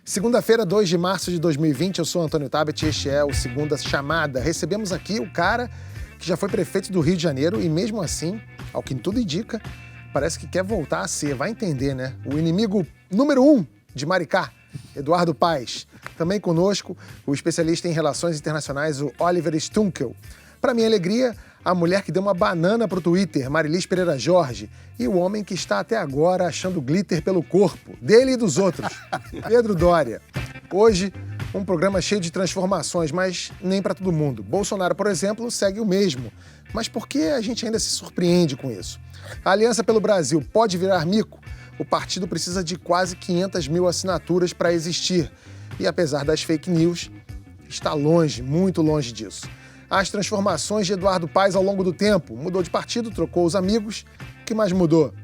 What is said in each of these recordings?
Segunda-feira, 2 de março de 2020, eu sou Antônio Tabet e este é o Segunda Chamada. Recebemos aqui o cara que já foi prefeito do Rio de Janeiro e mesmo assim, ao que tudo indica, parece que quer voltar a ser, vai entender, né? O inimigo número 1 de Maricá, Eduardo Paes. Também conosco, o especialista em relações internacionais, o Oliver Stunkel. Para minha alegria, a mulher que deu uma banana pro Twitter, Marilis Pereira Jorge, e o homem que está até agora achando glitter pelo corpo, dele e dos outros, Pedro Doria. Hoje, um programa cheio de transformações, mas nem para todo mundo. Bolsonaro, por exemplo, segue o mesmo. Mas por que a gente ainda se surpreende com isso? A Aliança pelo Brasil pode virar mico? O partido precisa de quase 500 mil assinaturas para existir. E apesar das fake news, está longe, muito longe disso. As transformações de Eduardo Paes ao longo do tempo. Mudou de partido, trocou os amigos. O que mais mudou?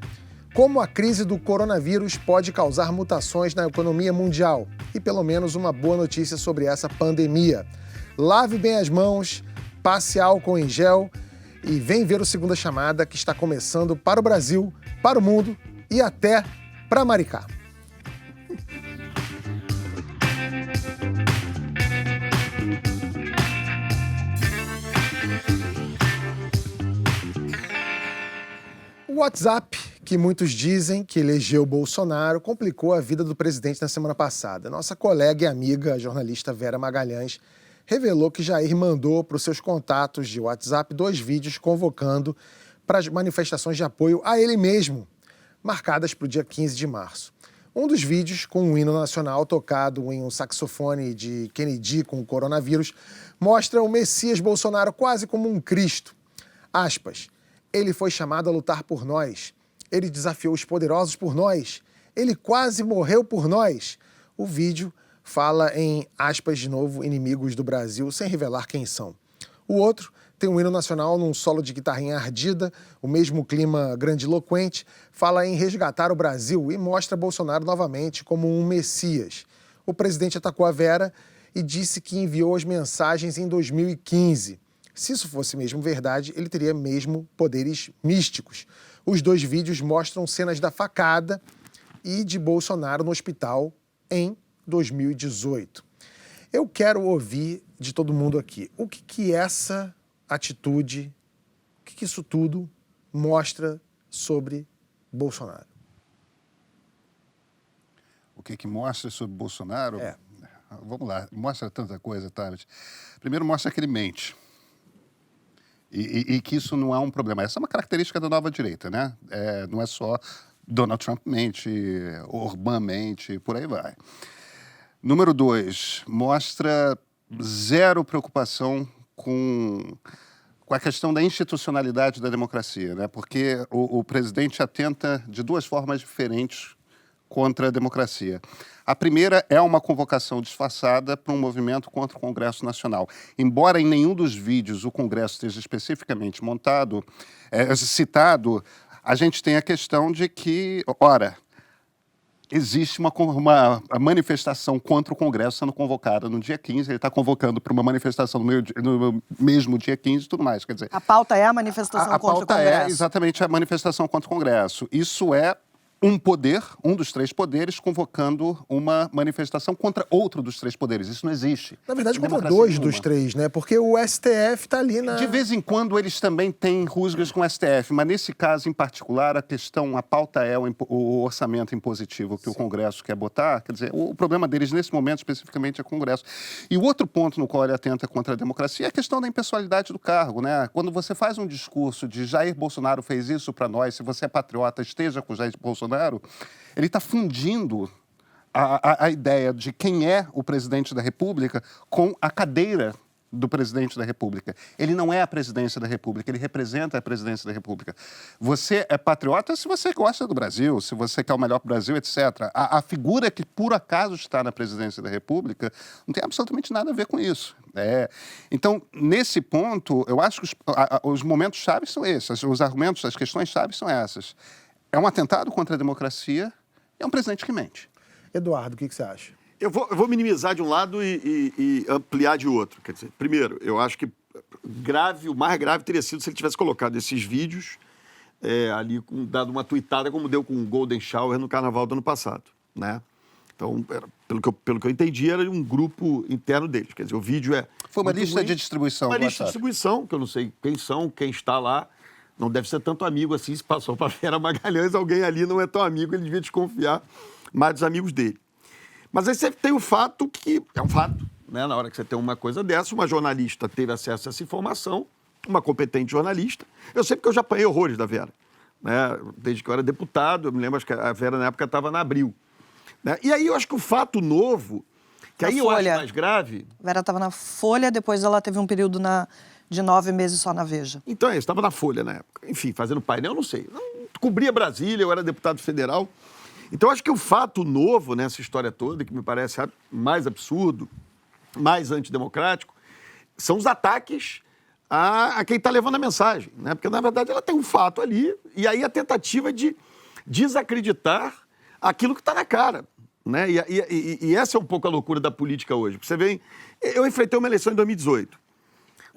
Como a crise do coronavírus pode causar mutações na economia mundial? E pelo menos uma boa notícia sobre essa pandemia. Lave bem as mãos, passe álcool em gel e vem ver o Segunda Chamada que está começando para o Brasil, para o mundo e até para Maricá. O WhatsApp, que muitos dizem que elegeu Bolsonaro, complicou a vida do presidente na semana passada. Nossa colega e amiga, a jornalista Vera Magalhães, revelou que Jair mandou para os seus contatos de WhatsApp 2 vídeos convocando para as manifestações de apoio a ele mesmo, marcadas para o dia 15 de março. Um dos vídeos, com um hino nacional tocado em um saxofone de Kennedy com o coronavírus, mostra o Messias Bolsonaro quase como um Cristo. Aspas. Ele foi chamado a lutar por nós. Ele desafiou os poderosos por nós. Ele quase morreu por nós. O vídeo fala em, aspas de novo, inimigos do Brasil, sem revelar quem são. O outro tem um hino nacional num solo de guitarrinha ardida, o mesmo clima grandiloquente, fala em resgatar o Brasil e mostra Bolsonaro novamente como um messias. O presidente atacou a Vera e disse que enviou as mensagens em 2015. Se isso fosse mesmo verdade, ele teria mesmo poderes místicos. Os 2 vídeos mostram cenas da facada e de Bolsonaro no hospital em 2018. Eu quero ouvir de todo mundo aqui o que essa atitude, o que isso tudo mostra sobre Bolsonaro. O que mostra sobre Bolsonaro? É. Vamos lá, mostra tanta coisa, Tabet. Primeiro mostra que ele mente. E que isso não é um problema. Essa é uma característica da nova direita, né? Não é só Donald Trump mente, Orbán mente, por aí vai. Número 2, mostra zero preocupação com a questão da institucionalidade da democracia, né? Porque o presidente atenta de 2 formas diferentes contra a democracia. A primeira é uma convocação disfarçada para um movimento contra o Congresso Nacional. Embora em nenhum dos vídeos o Congresso esteja especificamente citado, a gente tem a questão de que, ora, existe uma manifestação contra o Congresso sendo convocada no dia 15, ele está convocando para uma manifestação no mesmo dia 15 e tudo mais. Quer dizer, a pauta é a manifestação contra o Congresso. A pauta é exatamente a manifestação contra o Congresso. Isso é um dos 3 poderes, convocando uma manifestação contra outro dos 3 poderes. Isso não existe. Na verdade, contra 2 dos 3, né? Porque o STF está ali na... De vez em quando, eles também têm rusgas com o STF, mas nesse caso em particular, a pauta é o orçamento impositivo que o Congresso quer botar. Quer dizer, o problema deles nesse momento especificamente é o Congresso. E o outro ponto no qual ele atenta contra a democracia é a questão da impessoalidade do cargo, né? Quando você faz um discurso de Jair Bolsonaro fez isso para nós, se você é patriota, esteja com Jair Bolsonaro, ele está fundindo a ideia de quem é o presidente da República com a cadeira do presidente da República. Ele não é a presidência da República, ele representa a presidência da República. Você é patriota se você gosta do Brasil, se você quer o melhor para o Brasil, etc. A figura que por acaso está na presidência da República não tem absolutamente nada a ver com isso. Então, nesse ponto, eu acho que os momentos chaves são esses, os argumentos, as questões chaves são essas. É um atentado contra a democracia, é um presidente que mente. Eduardo, o que você acha? Eu vou minimizar de um lado e ampliar de outro. Quer dizer, primeiro, eu acho que o mais grave teria sido se ele tivesse colocado esses vídeos ali, dado uma tuitada como deu com o Golden Shower no Carnaval do ano passado, né? Então, pelo que eu entendi, era um grupo interno deles. Quer dizer, o vídeo é... Foi uma muito lista ruim. de distribuição. Uma do lista de WhatsApp. distribuição, que eu não sei quem são, quem está lá. Não deve ser tanto amigo assim. Se passou para Vera Magalhães, alguém ali não é tão amigo, ele devia desconfiar mais dos amigos dele. Mas aí você tem o fato que... É um fato, né? Na hora que você tem uma coisa dessa, uma jornalista teve acesso a essa informação, uma competente jornalista. Eu sei porque eu já apanhei horrores da Vera. Né? Desde que eu era deputado, eu me lembro, acho que a Vera na época estava na Abril. Né? E aí eu acho que o fato novo, que aí eu acho mais grave... Vera estava na Folha, depois ela teve um período de 9 meses só na Veja. Então é isso, estava na Folha na época. Enfim, fazendo painel, não sei. Não, cobria Brasília, eu era deputado federal. Então eu acho que o fato novo nessa história toda, que me parece mais absurdo, mais antidemocrático, são os ataques a quem está levando a mensagem. Né? Porque, na verdade, ela tem um fato ali, e aí a tentativa de desacreditar aquilo que está na cara. Né? E essa é um pouco a loucura da política hoje. Você vê, eu enfrentei uma eleição em 2018.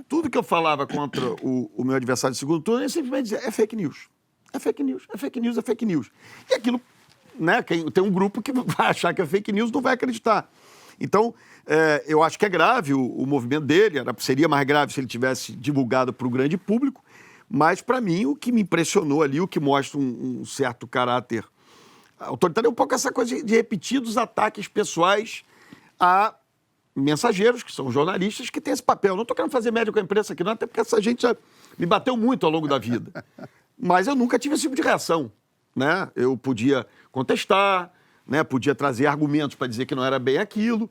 Tudo que eu falava contra o meu adversário de segundo turno, ele simplesmente dizia, é fake news. É fake news, é fake news, é fake news. E aquilo, né, tem um grupo que vai achar que é fake news, não vai acreditar. Então, eu acho que é grave o movimento dele, seria mais grave se ele tivesse divulgado para o grande público, mas, para mim, o que me impressionou ali, o que mostra um certo caráter autoritário, é um pouco essa coisa de repetidos ataques pessoais a mensageiros, que são jornalistas, que têm esse papel. Não estou querendo fazer média com a imprensa aqui, não, até porque essa gente já me bateu muito ao longo da vida. Mas eu nunca tive esse tipo de reação. Né? Eu podia contestar, né? Podia trazer argumentos para dizer que não era bem aquilo,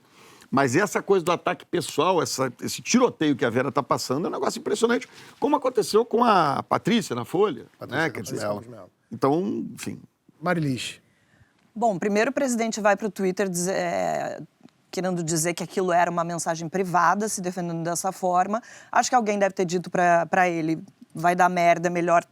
mas essa coisa do ataque pessoal, esse tiroteio que a Vera está passando, é um negócio impressionante, como aconteceu com a Patrícia na Folha. Né? Quer dizer, então, enfim. Marilis. Bom, primeiro o presidente vai para o Twitter querendo dizer que aquilo era uma mensagem privada, se defendendo dessa forma. Acho que alguém deve ter dito para ele, vai dar merda, é melhor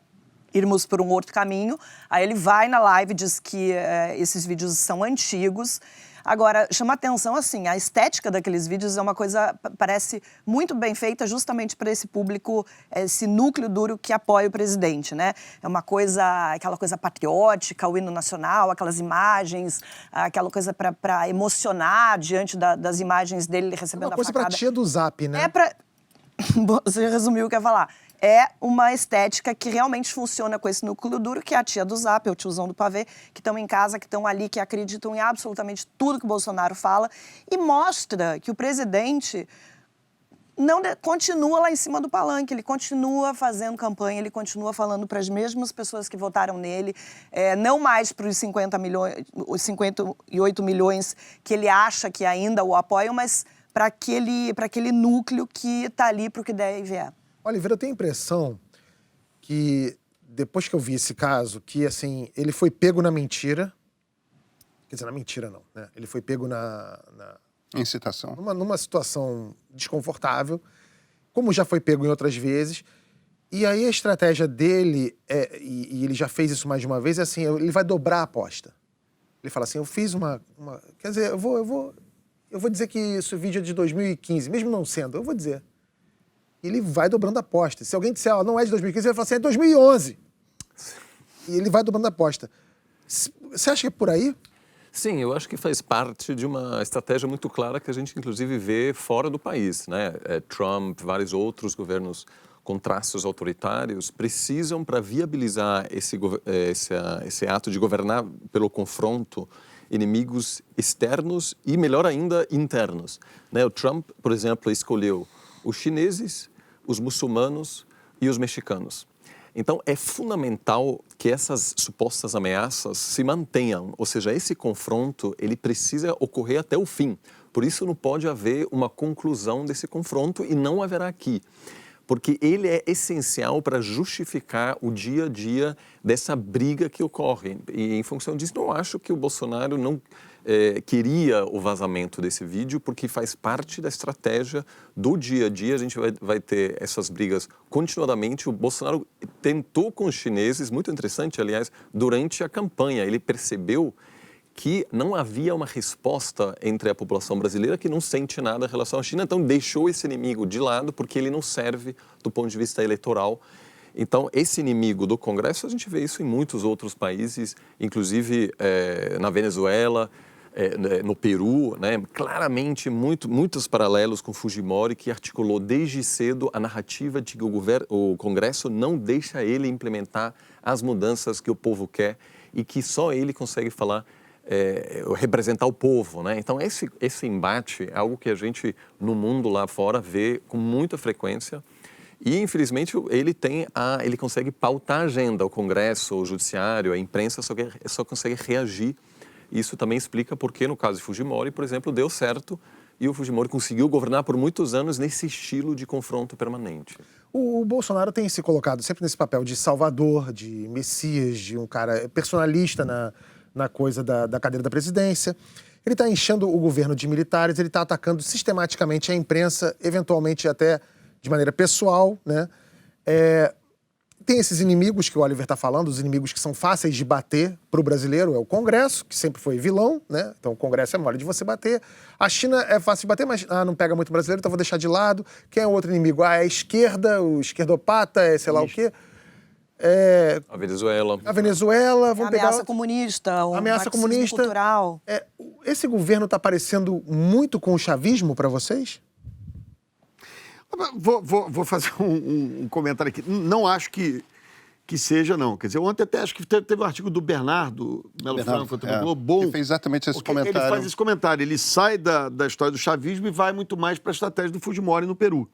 irmos por um outro caminho. Aí ele vai na live e diz que esses vídeos são antigos. Agora, chama atenção, assim, a estética daqueles vídeos é uma coisa, parece muito bem feita justamente para esse público, esse núcleo duro que apoia o presidente, né? É uma coisa, aquela coisa patriótica, o hino nacional, aquelas imagens, aquela coisa para emocionar diante das imagens dele recebendo a facada. Uma coisa para tia do Zap, né? Você resumiu o que eu ia falar. É uma estética que realmente funciona com esse núcleo duro, que é a tia do Zap, o tiozão do pavê, que estão em casa, que estão ali, que acreditam em absolutamente tudo que o Bolsonaro fala, e mostra que o presidente continua lá em cima do palanque, ele continua fazendo campanha, ele continua falando para as mesmas pessoas que votaram nele, não mais para os 58 milhões que ele acha que ainda o apoiam, mas para aquele núcleo que está ali para o que der e vier. Oliveira, eu tenho a impressão que, depois que eu vi esse caso, que, assim, ele foi pego na mentira. Quer dizer, na mentira não, né? Ele foi pego incitação. Numa situação desconfortável, como já foi pego em outras vezes. E aí a estratégia dele, e ele já fez isso mais de uma vez, é assim, ele vai dobrar a aposta. Ele fala assim, eu fiz uma... Quer dizer, eu vou dizer que esse vídeo é de 2015, mesmo não sendo, eu vou dizer. Ele vai dobrando a aposta. Se alguém disser, não é de 2015, ele vai falar assim, é 2011. E ele vai dobrando a aposta. Você acha que é por aí? Sim, eu acho que faz parte de uma estratégia muito clara que a gente, inclusive, vê fora do país, né? Trump, vários outros governos com traços autoritários precisam, para viabilizar esse ato de governar pelo confronto, inimigos externos e, melhor ainda, internos. Né? O Trump, por exemplo, escolheu os chineses, os muçulmanos e os mexicanos. Então, é fundamental que essas supostas ameaças se mantenham, ou seja, esse confronto ele precisa ocorrer até o fim. Por isso, não pode haver uma conclusão desse confronto e não haverá aqui. Porque ele é essencial para justificar o dia a dia dessa briga que ocorre. E, em função disso, não acho que o Bolsonaro não queria o vazamento desse vídeo, porque faz parte da estratégia do dia a dia. A gente vai ter essas brigas continuadamente. O Bolsonaro tentou com os chineses, muito interessante, aliás, durante a campanha. Ele percebeu que não havia uma resposta entre a população brasileira que não sente nada em relação à China, então deixou esse inimigo de lado porque ele não serve do ponto de vista eleitoral. Então, esse inimigo do Congresso, a gente vê isso em muitos outros países, inclusive na Venezuela, no Peru, né? Claramente muitos paralelos com Fujimori, que articulou desde cedo a narrativa de que o Congresso não deixa ele implementar as mudanças que o povo quer e que só ele consegue falar, representar o povo, né? Então esse embate é algo que a gente no mundo lá fora vê com muita frequência. E, infelizmente, ele consegue pautar a agenda. O Congresso, o Judiciário, a imprensa só consegue reagir. Isso também explica por que, no caso de Fujimori, por exemplo, deu certo e o Fujimori conseguiu governar por muitos anos nesse estilo de confronto permanente. O Bolsonaro tem se colocado sempre nesse papel de salvador, de messias, de um cara personalista na coisa da cadeira da presidência. Ele está enchendo o governo de militares, ele está atacando sistematicamente a imprensa, eventualmente até de maneira pessoal, né? Tem esses inimigos que o Oliver está falando, os inimigos que são fáceis de bater para o brasileiro, é o Congresso, que sempre foi vilão, né? Então o Congresso é mole de você bater. A China é fácil de bater, mas não pega muito brasileiro, então vou deixar de lado. Quem é o outro inimigo? É a esquerda, o esquerdopata, sei lá o quê. A Venezuela. A Venezuela, vamos pegar... Ameaça comunista, o ameaça marxismo comunista. cultural. Esse governo está parecendo muito com o chavismo para vocês? Vou fazer um comentário aqui. Não acho que seja, não. Quer dizer, ontem até acho que teve um artigo do Bernardo Melo Franco, do Globo, bom. Ele fez exatamente esse comentário. Ele faz esse comentário. Ele sai da história do chavismo e vai muito mais para a estratégia do Fujimori no Peru,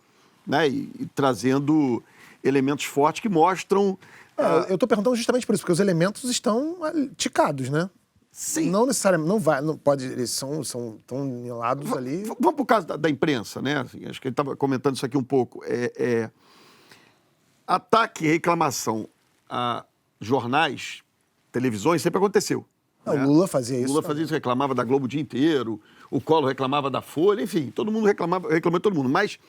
né? E trazendo elementos fortes que mostram... Eu estou perguntando justamente por isso, porque os elementos estão ticados, né? Sim. Não necessariamente, não pode, eles são tão enlados ali. Vamos para o caso da imprensa, né? Assim, acho que ele estava comentando isso aqui um pouco. Ataque e reclamação a jornais, televisões, sempre aconteceu. O Lula fazia isso. O Lula fazia isso, reclamava da Globo o dia inteiro, o Collor reclamava da Folha, enfim, todo mundo reclamou de todo mundo. Mas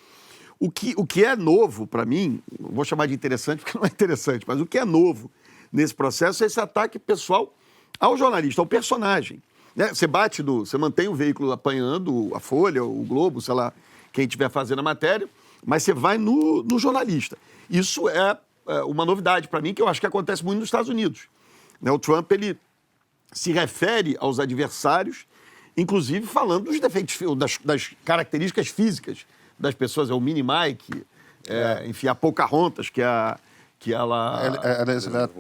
o que é novo para mim, não vou chamar de interessante porque não é interessante, mas o que é novo nesse processo é esse ataque pessoal ao jornalista, ao personagem. Né? Você mantém o veículo apanhando a Folha, o Globo, sei lá, quem estiver fazendo a matéria, mas você vai no jornalista. Isso é uma novidade para mim, que eu acho que acontece muito nos Estados Unidos. Né? O Trump, ele se refere aos adversários, inclusive falando dos defeitos, das características físicas das pessoas. É o Mini Mike, enfim, a Pocahontas, que ela... Elizabeth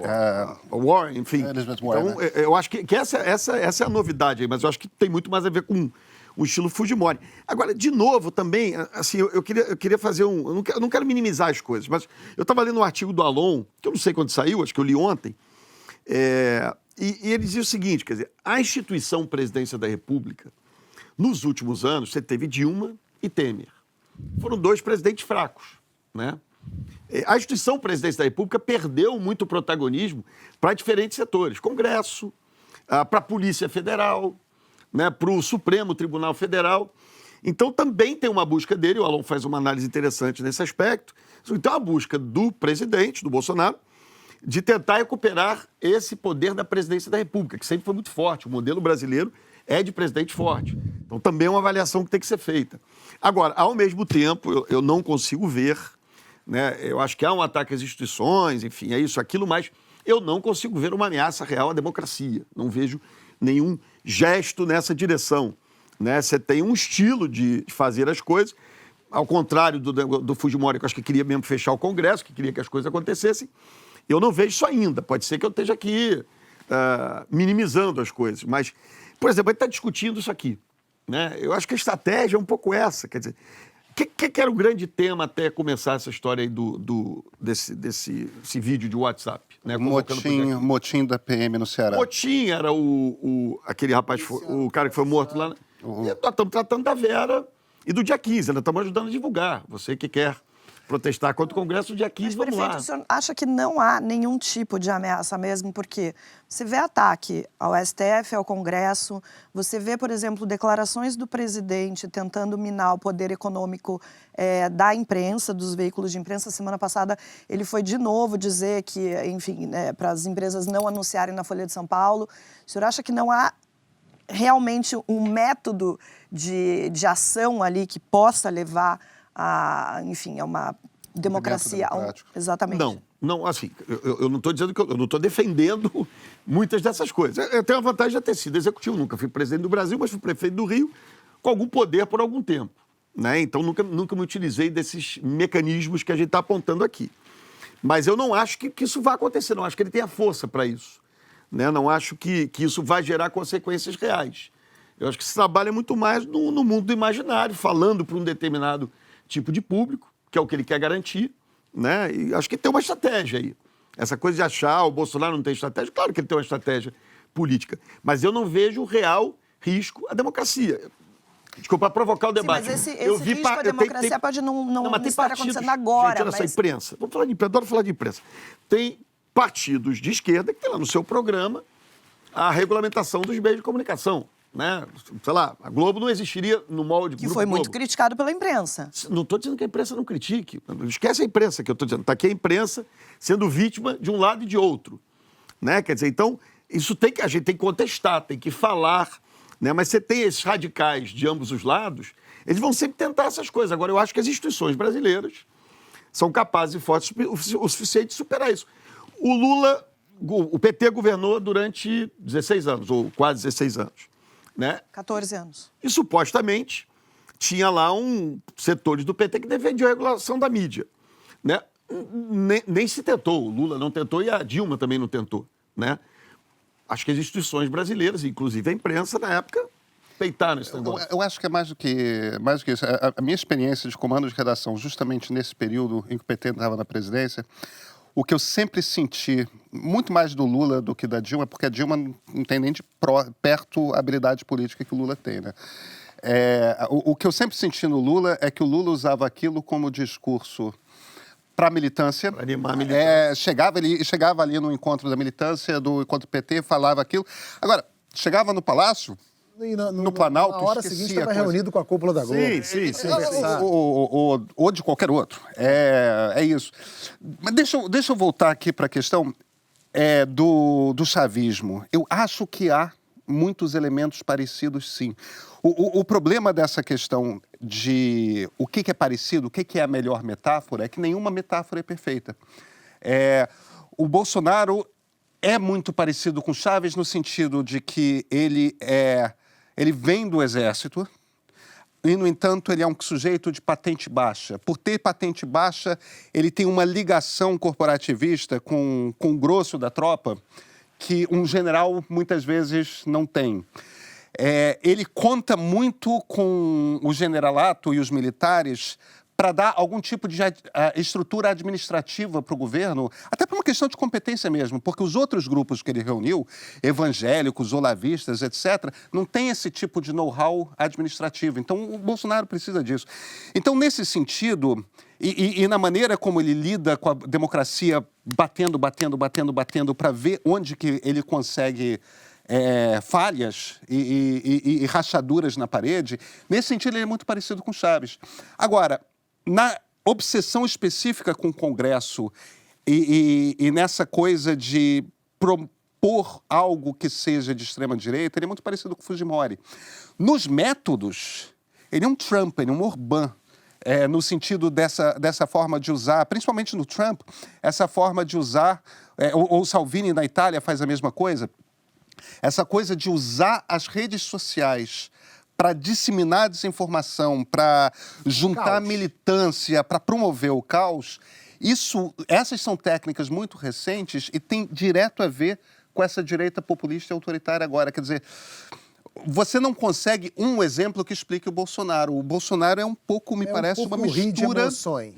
Warren, enfim. Elizabeth Warren, então, eu acho que essa é a novidade aí, mas eu acho que tem muito mais a ver com o estilo Fujimori. Agora, de novo, também, assim, eu queria fazer eu não quero minimizar as coisas, mas eu estava lendo um artigo do Alon, que eu não sei quando saiu, acho que eu li ontem, e ele dizia o seguinte, quer dizer, a instituição Presidência da República, nos últimos anos, você teve Dilma e Temer. Foram dois presidentes fracos, né? A instituição Presidência da República perdeu muito protagonismo para diferentes setores. Congresso, para a Polícia Federal, né, para o Supremo Tribunal Federal. Então, também tem uma busca dele, o Alon faz uma análise interessante nesse aspecto. Então, a busca do presidente, do Bolsonaro, de tentar recuperar esse poder da Presidência da República, que sempre foi muito forte. O modelo brasileiro é de presidente forte. Então, também é uma avaliação que tem que ser feita. Agora, ao mesmo tempo, eu não consigo ver... Né? Eu acho que há um ataque às instituições, enfim, é isso, aquilo, mas eu não consigo ver uma ameaça real à democracia. Não vejo nenhum gesto nessa direção. Né? Você tem um estilo de fazer as coisas, ao contrário do Fujimori, que eu acho que queria mesmo fechar o Congresso, que queria que as coisas acontecessem. Eu não vejo isso ainda. Pode ser que eu esteja aqui minimizando as coisas. Mas, por exemplo, ele está discutindo isso aqui. Né? Eu acho que a estratégia é um pouco essa. Quer dizer, o que era o grande tema até começar essa história aí desse vídeo de WhatsApp? Né? Motim da PM no Ceará. Motim era aquele rapaz, o cara que foi morto lá. Nós estamos tratando da Vera e do dia 15, nós estamos ajudando a divulgar. Você que quer protestar contra o Congresso no dia 15, vamos lá. O senhor acha que não há nenhum tipo de ameaça mesmo? Porque você vê ataque ao STF, ao Congresso, você vê, por exemplo, declarações do presidente tentando minar o poder econômico da imprensa, dos veículos de imprensa. Semana passada ele foi de novo dizer que, enfim, para as empresas não anunciarem na Folha de São Paulo. O senhor acha que não há realmente um método de ação ali que possa levar a, enfim, a uma democracia... Exatamente. Não, assim, eu não estou dizendo que eu não estou defendendo muitas dessas coisas. Eu tenho a vantagem de ter sido executivo, nunca fui presidente do Brasil, mas fui prefeito do Rio, com algum poder por algum tempo, né? Então, nunca me utilizei desses mecanismos que a gente está apontando aqui. Mas eu não acho que isso vai acontecer, não acho que ele tenha força para isso, né? Não acho que isso vai gerar consequências reais. Eu acho que se trabalha muito mais no mundo do imaginário, falando para um determinado tipo de público, que é o que ele quer garantir, né? E acho que tem uma estratégia aí. Essa coisa de achar o Bolsonaro não tem estratégia, claro que ele tem uma estratégia política, mas eu não vejo real risco à democracia. Desculpa, para provocar o debate. Sim, mas esse risco à democracia pode não estar acontecendo agora. Gente, olha só, imprensa. Vamos falar de imprensa, adoro falar de imprensa. Tem partidos de esquerda que tem lá no seu programa a regulamentação dos meios de comunicação, né? Sei lá, a Globo não existiria no molde Que foi muito criticado pela imprensa. Não estou dizendo que a imprensa não critique. Esquece a imprensa que eu estou dizendo. Está aqui a imprensa sendo vítima de um lado e de outro, né? Quer dizer, então, a gente tem que contestar, tem que falar, né? Mas você tem esses radicais de ambos os lados, eles vão sempre tentar essas coisas. Agora, eu acho que as instituições brasileiras são capazes e fortes o suficiente de superar isso. O PT governou durante 16 anos, ou quase 16 anos. Né? 14 anos. E supostamente tinha lá setores do PT que defendiam a regulação da mídia, né? Nem se tentou, o Lula não tentou e a Dilma também não tentou, né? Acho que as instituições brasileiras, inclusive a imprensa na época, peitaram esse negócio. Eu acho que é mais do que isso. A minha experiência de comando de redação, justamente nesse período em que o PT estava na presidência, o que eu sempre senti, muito mais do Lula do que da Dilma, porque a Dilma não tem nem de perto a habilidade política que o Lula tem, né? O que eu sempre senti no Lula é que o Lula usava aquilo como discurso para a militância. Para animar a militância. Chegava ali no encontro da militância, do encontro do PT, falava aquilo. Agora, chegava no Palácio, no Planalto, na hora seguinte estava reunido com a cúpula da Globo. Sim. Ou de qualquer outro. É isso. Mas deixa eu voltar aqui para a questão do chavismo. Eu acho que há muitos elementos parecidos, sim. O problema dessa questão de o que é parecido, o que é a melhor metáfora, é que nenhuma metáfora é perfeita. O Bolsonaro é muito parecido com Chaves no sentido de que ele vem do Exército e, no entanto, ele é um sujeito de patente baixa. Por ter patente baixa, ele tem uma ligação corporativista com o grosso da tropa que um general, muitas vezes, não tem. Ele conta muito com o generalato e os militares para dar algum tipo de estrutura administrativa para o governo, até por uma questão de competência mesmo, porque os outros grupos que ele reuniu, evangélicos, olavistas, etc., não tem esse tipo de know-how administrativo. Então, o Bolsonaro precisa disso. Então, nesse sentido, e na maneira como ele lida com a democracia, batendo para ver onde que ele consegue falhas e rachaduras na parede, nesse sentido ele é muito parecido com Chaves. Agora, na obsessão específica com o Congresso e nessa coisa de propor algo que seja de extrema-direita, ele é muito parecido com o Fujimori. Nos métodos, ele é um Trump, ele é um Orbán, no sentido dessa forma de usar, principalmente no Trump, essa forma de usar, o Salvini na Itália faz a mesma coisa, essa coisa de usar as redes sociais para disseminar desinformação, para juntar militância, para promover o caos, essas são técnicas muito recentes e tem direto a ver com essa direita populista e autoritária agora. Quer dizer, você não consegue um exemplo que explique o Bolsonaro. O Bolsonaro é um pouco, me parece, uma mistura... de emoções.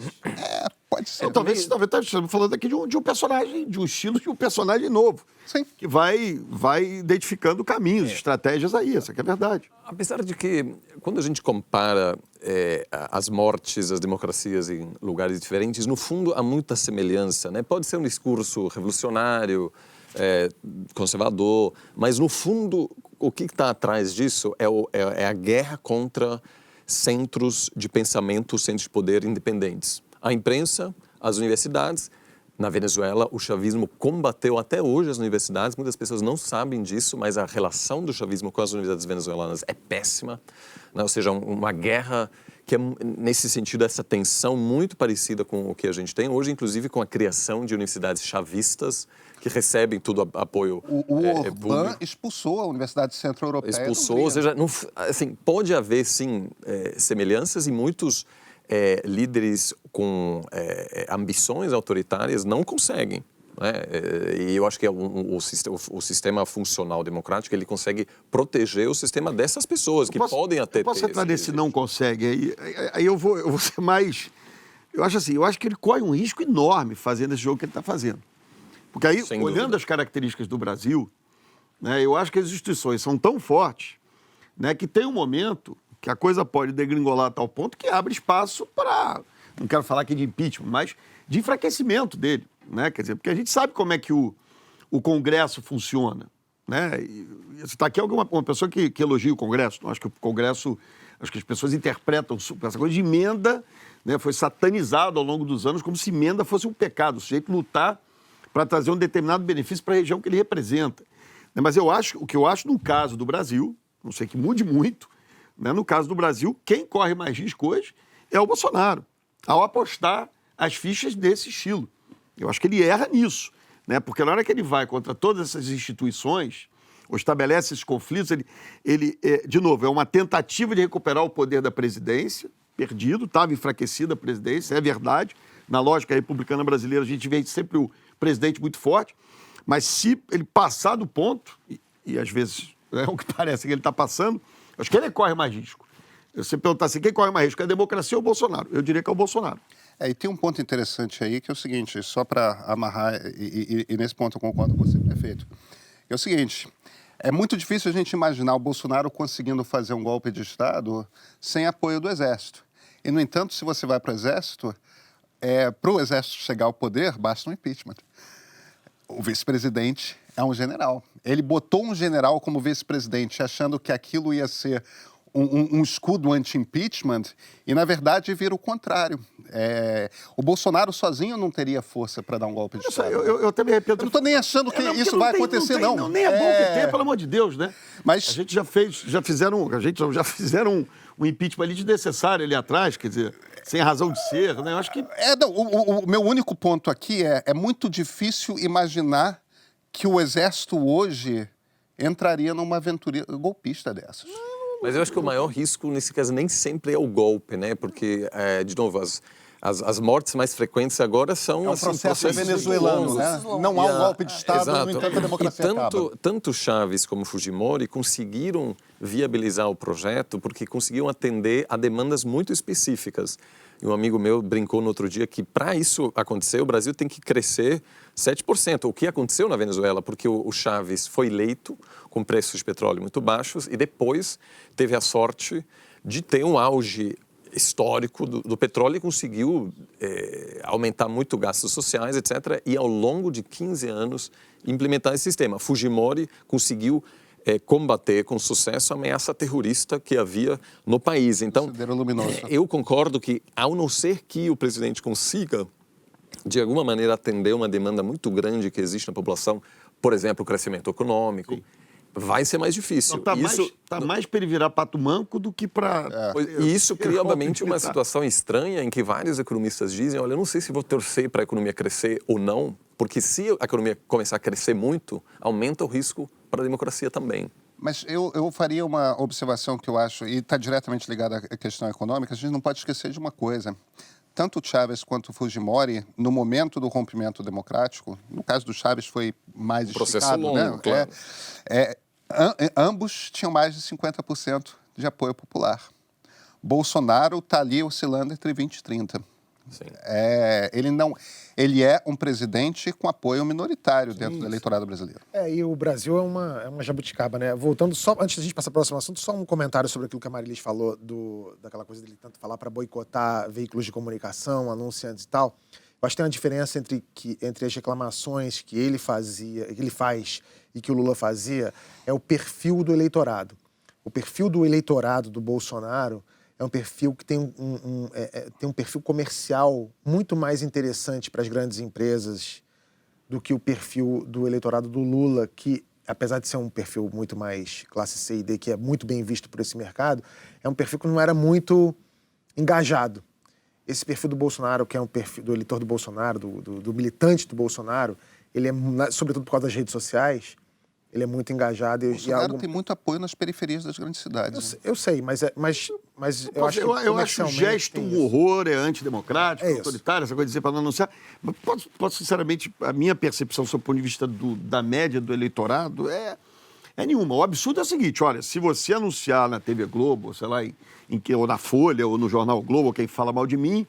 Pode ser. Talvez estamos falando aqui de um personagem, de um estilo de um personagem novo. Sim. Que vai identificando caminhos, estratégias aí, essa que é a verdade. Apesar de que, quando a gente compara as mortes, as democracias em lugares diferentes, no fundo há muita semelhança, né? Pode ser um discurso revolucionário, conservador, mas no fundo o que está atrás disso é a guerra contra centros de pensamento, centros de poder independentes. A imprensa, as universidades, Na Venezuela, o chavismo combateu até hoje as universidades. Muitas pessoas não sabem disso, mas a relação do chavismo com as universidades venezuelanas é péssima, né? Ou seja, uma guerra que é, nesse sentido, essa tensão muito parecida com o que a gente tem hoje, inclusive com a criação de universidades chavistas que recebem tudo apoio O Orbán público. expulsou a Universidade Centro-Europeia. Expulsou, ou seja, assim, pode haver, sim, semelhanças e muitos líderes com ambições autoritárias não conseguem. Né? E eu acho que o sistema funcional democrático ele consegue proteger o sistema dessas pessoas que podem até ter... Posso entrar nesse não consegue? Aí eu vou ser mais... Eu acho que ele corre um risco enorme fazendo esse jogo que ele está fazendo. Porque aí, Sem olhando dúvida. as características do Brasil, né, eu acho que as instituições são tão fortes, né, que tem um momento que a coisa pode degringolar a tal ponto que abre espaço para, não quero falar aqui de impeachment, mas de enfraquecimento dele, né? Quer dizer, porque a gente sabe como é que o Congresso funciona, né? E está aqui uma pessoa que elogia o Congresso. Eu acho que o Congresso, acho que as pessoas interpretam essa coisa de emenda, né? Foi satanizado ao longo dos anos como se emenda fosse um pecado, o sujeito lutar para trazer um determinado benefício para a região que ele representa. Mas o que eu acho no caso do Brasil, não sei que mude muito, né? No caso do Brasil, quem corre mais risco hoje é o Bolsonaro, ao apostar as fichas desse estilo. Eu acho que ele erra nisso, né? Porque na hora que ele vai contra todas essas instituições, ou estabelece esses conflitos, de novo, é uma tentativa de recuperar o poder da presidência, perdido, estava enfraquecida a presidência, é verdade. Na lógica republicana brasileira, a gente vê sempre o presidente muito forte, mas se ele passar do ponto, e às vezes é o que parece que ele está passando, acho que ele corre mais risco. Se você perguntar assim, quem corre mais risco, é a democracia ou o Bolsonaro? Eu diria que é o Bolsonaro. E tem um ponto interessante aí, que é o seguinte, só para amarrar, e nesse ponto eu concordo com você, prefeito, é o seguinte, é muito difícil a gente imaginar o Bolsonaro conseguindo fazer um golpe de Estado sem apoio do Exército. E, no entanto, se você vai para o Exército, para o Exército chegar ao poder, basta um impeachment. O vice-presidente é um general. Ele botou um general como vice-presidente, achando que aquilo ia ser um escudo anti-impeachment, e, na verdade, vira o contrário. O Bolsonaro sozinho não teria força para dar um golpe de Estado. Eu também repito. Eu não estou nem achando que isso vai acontecer, não. Nem é bom que tenha, pelo amor de Deus, né? Mas a gente já fizeram um impeachment ali desnecessário ali atrás, quer dizer, sem razão de ser, né? Eu acho que... o meu único ponto aqui é muito difícil imaginar que o Exército hoje entraria numa aventura golpista dessas. Mas eu acho que o maior risco, nesse caso, nem sempre é o golpe, né? Porque, de novo, as mortes mais frequentes agora são... É um processo venezuelano, né? Não há um golpe de Estado, exato. no entanto, a democracia acaba. Tanto Chávez como Fujimori conseguiram viabilizar o projeto porque conseguiam atender a demandas muito específicas. E um amigo meu brincou no outro dia que, para isso acontecer, o Brasil tem que crescer 7%. O que aconteceu na Venezuela? Porque o Chávez foi eleito com preços de petróleo muito baixos e depois teve a sorte de ter um auge histórico do petróleo e conseguiu aumentar muito gastos sociais, etc. E, ao longo de 15 anos, implementar esse sistema. Fujimori conseguiu combater com sucesso a ameaça terrorista que havia no país. Então, eu concordo que, ao não ser que o presidente consiga, de alguma maneira, atender uma demanda muito grande que existe na população, por exemplo, o crescimento econômico, vai ser mais difícil. Está mais para ele virar pato manco do que para... E isso cria, obviamente, uma situação estranha em que vários economistas dizem, olha, eu não sei se vou torcer para a economia crescer ou não, porque se a economia começar a crescer muito, aumenta o risco para a democracia também. Mas eu faria uma observação que eu acho, e está diretamente ligada à questão econômica, a gente não pode esquecer de uma coisa. Tanto o Chávez quanto o Fujimori, no momento do rompimento democrático, no caso do Chávez foi mais processo longo, né? Claro. Ambos tinham mais de 50% de apoio popular. Bolsonaro está ali oscilando entre 20% e 30%. Sim. Ele é um presidente com apoio minoritário dentro do eleitorado brasileiro. E o Brasil é uma jabuticaba, né? Voltando só, antes da gente passar para o próximo assunto, só um comentário sobre aquilo que a Marilis falou, daquela coisa dele tanto falar para boicotar veículos de comunicação, anunciantes e tal. Eu acho que tem uma diferença entre as reclamações que ele faz e que o Lula fazia, é o perfil do eleitorado. O perfil do eleitorado do Bolsonaro é é um perfil que tem tem um perfil comercial muito mais interessante para as grandes empresas do que o perfil do eleitorado do Lula, que, apesar de ser um perfil muito mais classe C e D, que é muito bem visto por esse mercado, é um perfil que não era muito engajado. Esse perfil do Bolsonaro, que é um perfil do eleitor do Bolsonaro, do militante do Bolsonaro, ele é, sobretudo por causa das redes sociais, ele é muito engajado. O Bolsonaro tem muito apoio nas periferias das grandes cidades. Eu sei, mas eu acho que eu acho o gesto um horror, é antidemocrático, autoritário, essa coisa de dizer para não anunciar. Mas posso, sinceramente, a minha percepção, sob o ponto de vista da média do eleitorado, é nenhuma. O absurdo é o seguinte, olha, se você anunciar na TV Globo, sei lá, ou na Folha, ou no Jornal Globo, ou quem fala mal de mim,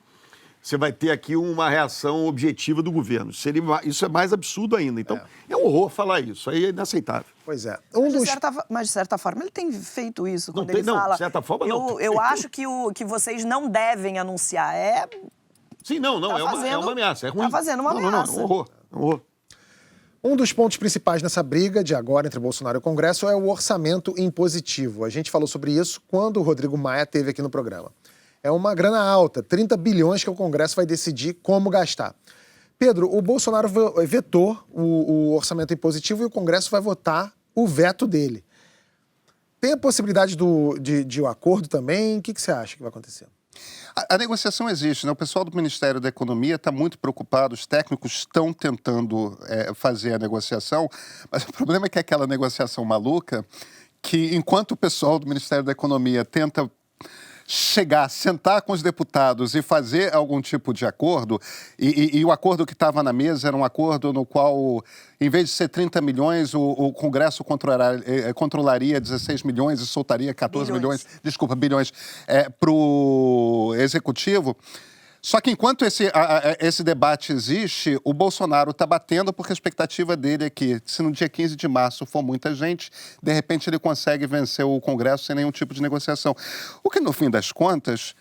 você vai ter aqui uma reação objetiva do governo. Isso é mais absurdo ainda. Então, é um horror falar isso. Aí é inaceitável. Pois é. Mas, de certa forma, ele tem feito isso quando ele fala... de certa forma, não. Eu acho que vocês não devem anunciar. Sim, não. É uma ameaça. É ruim. Tá fazendo uma ameaça. Não. É um horror. É um horror. Um dos pontos principais nessa briga de agora entre Bolsonaro e o Congresso é o orçamento impositivo. A gente falou sobre isso quando o Rodrigo Maia esteve aqui no programa. É uma grana alta, 30 bilhões que o Congresso vai decidir como gastar. Pedro, o Bolsonaro vetou o orçamento impositivo e o Congresso vai votar o veto dele. Tem a possibilidade de um acordo também? O que você acha que vai acontecer? A negociação existe, né? O pessoal do Ministério da Economia está muito preocupado, os técnicos estão tentando fazer a negociação, mas o problema é que é aquela negociação maluca que, enquanto o pessoal do Ministério da Economia tenta sentar com os deputados e fazer algum tipo de acordo, e o acordo que estava na mesa era um acordo no qual, em vez de ser 30 milhões, o Congresso controlaria 16 milhões e soltaria 14 bilhões para o Executivo. Só que enquanto esse debate existe, o Bolsonaro está batendo porque a expectativa dele é que, se no dia 15 de março for muita gente, de repente ele consegue vencer o Congresso sem nenhum tipo de negociação. O que, no fim das contas,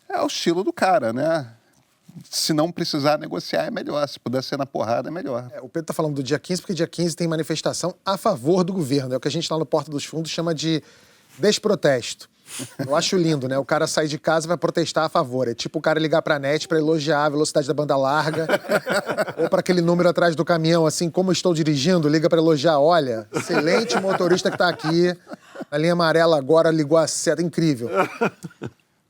é o estilo do cara, né? Se não precisar negociar, é melhor. Se puder ser na porrada, é melhor. O Pedro está falando do dia 15, porque dia 15 tem manifestação a favor do governo. É o que a gente lá no Porta dos Fundos chama de desprotesto. Eu acho lindo, né? O cara sai de casa e vai protestar a favor. É tipo o cara ligar pra NET pra elogiar a velocidade da banda larga. Ou pra aquele número atrás do caminhão, assim, como estou dirigindo, liga pra elogiar. Olha, excelente motorista que tá aqui. A linha amarela agora ligou a seta. Incrível.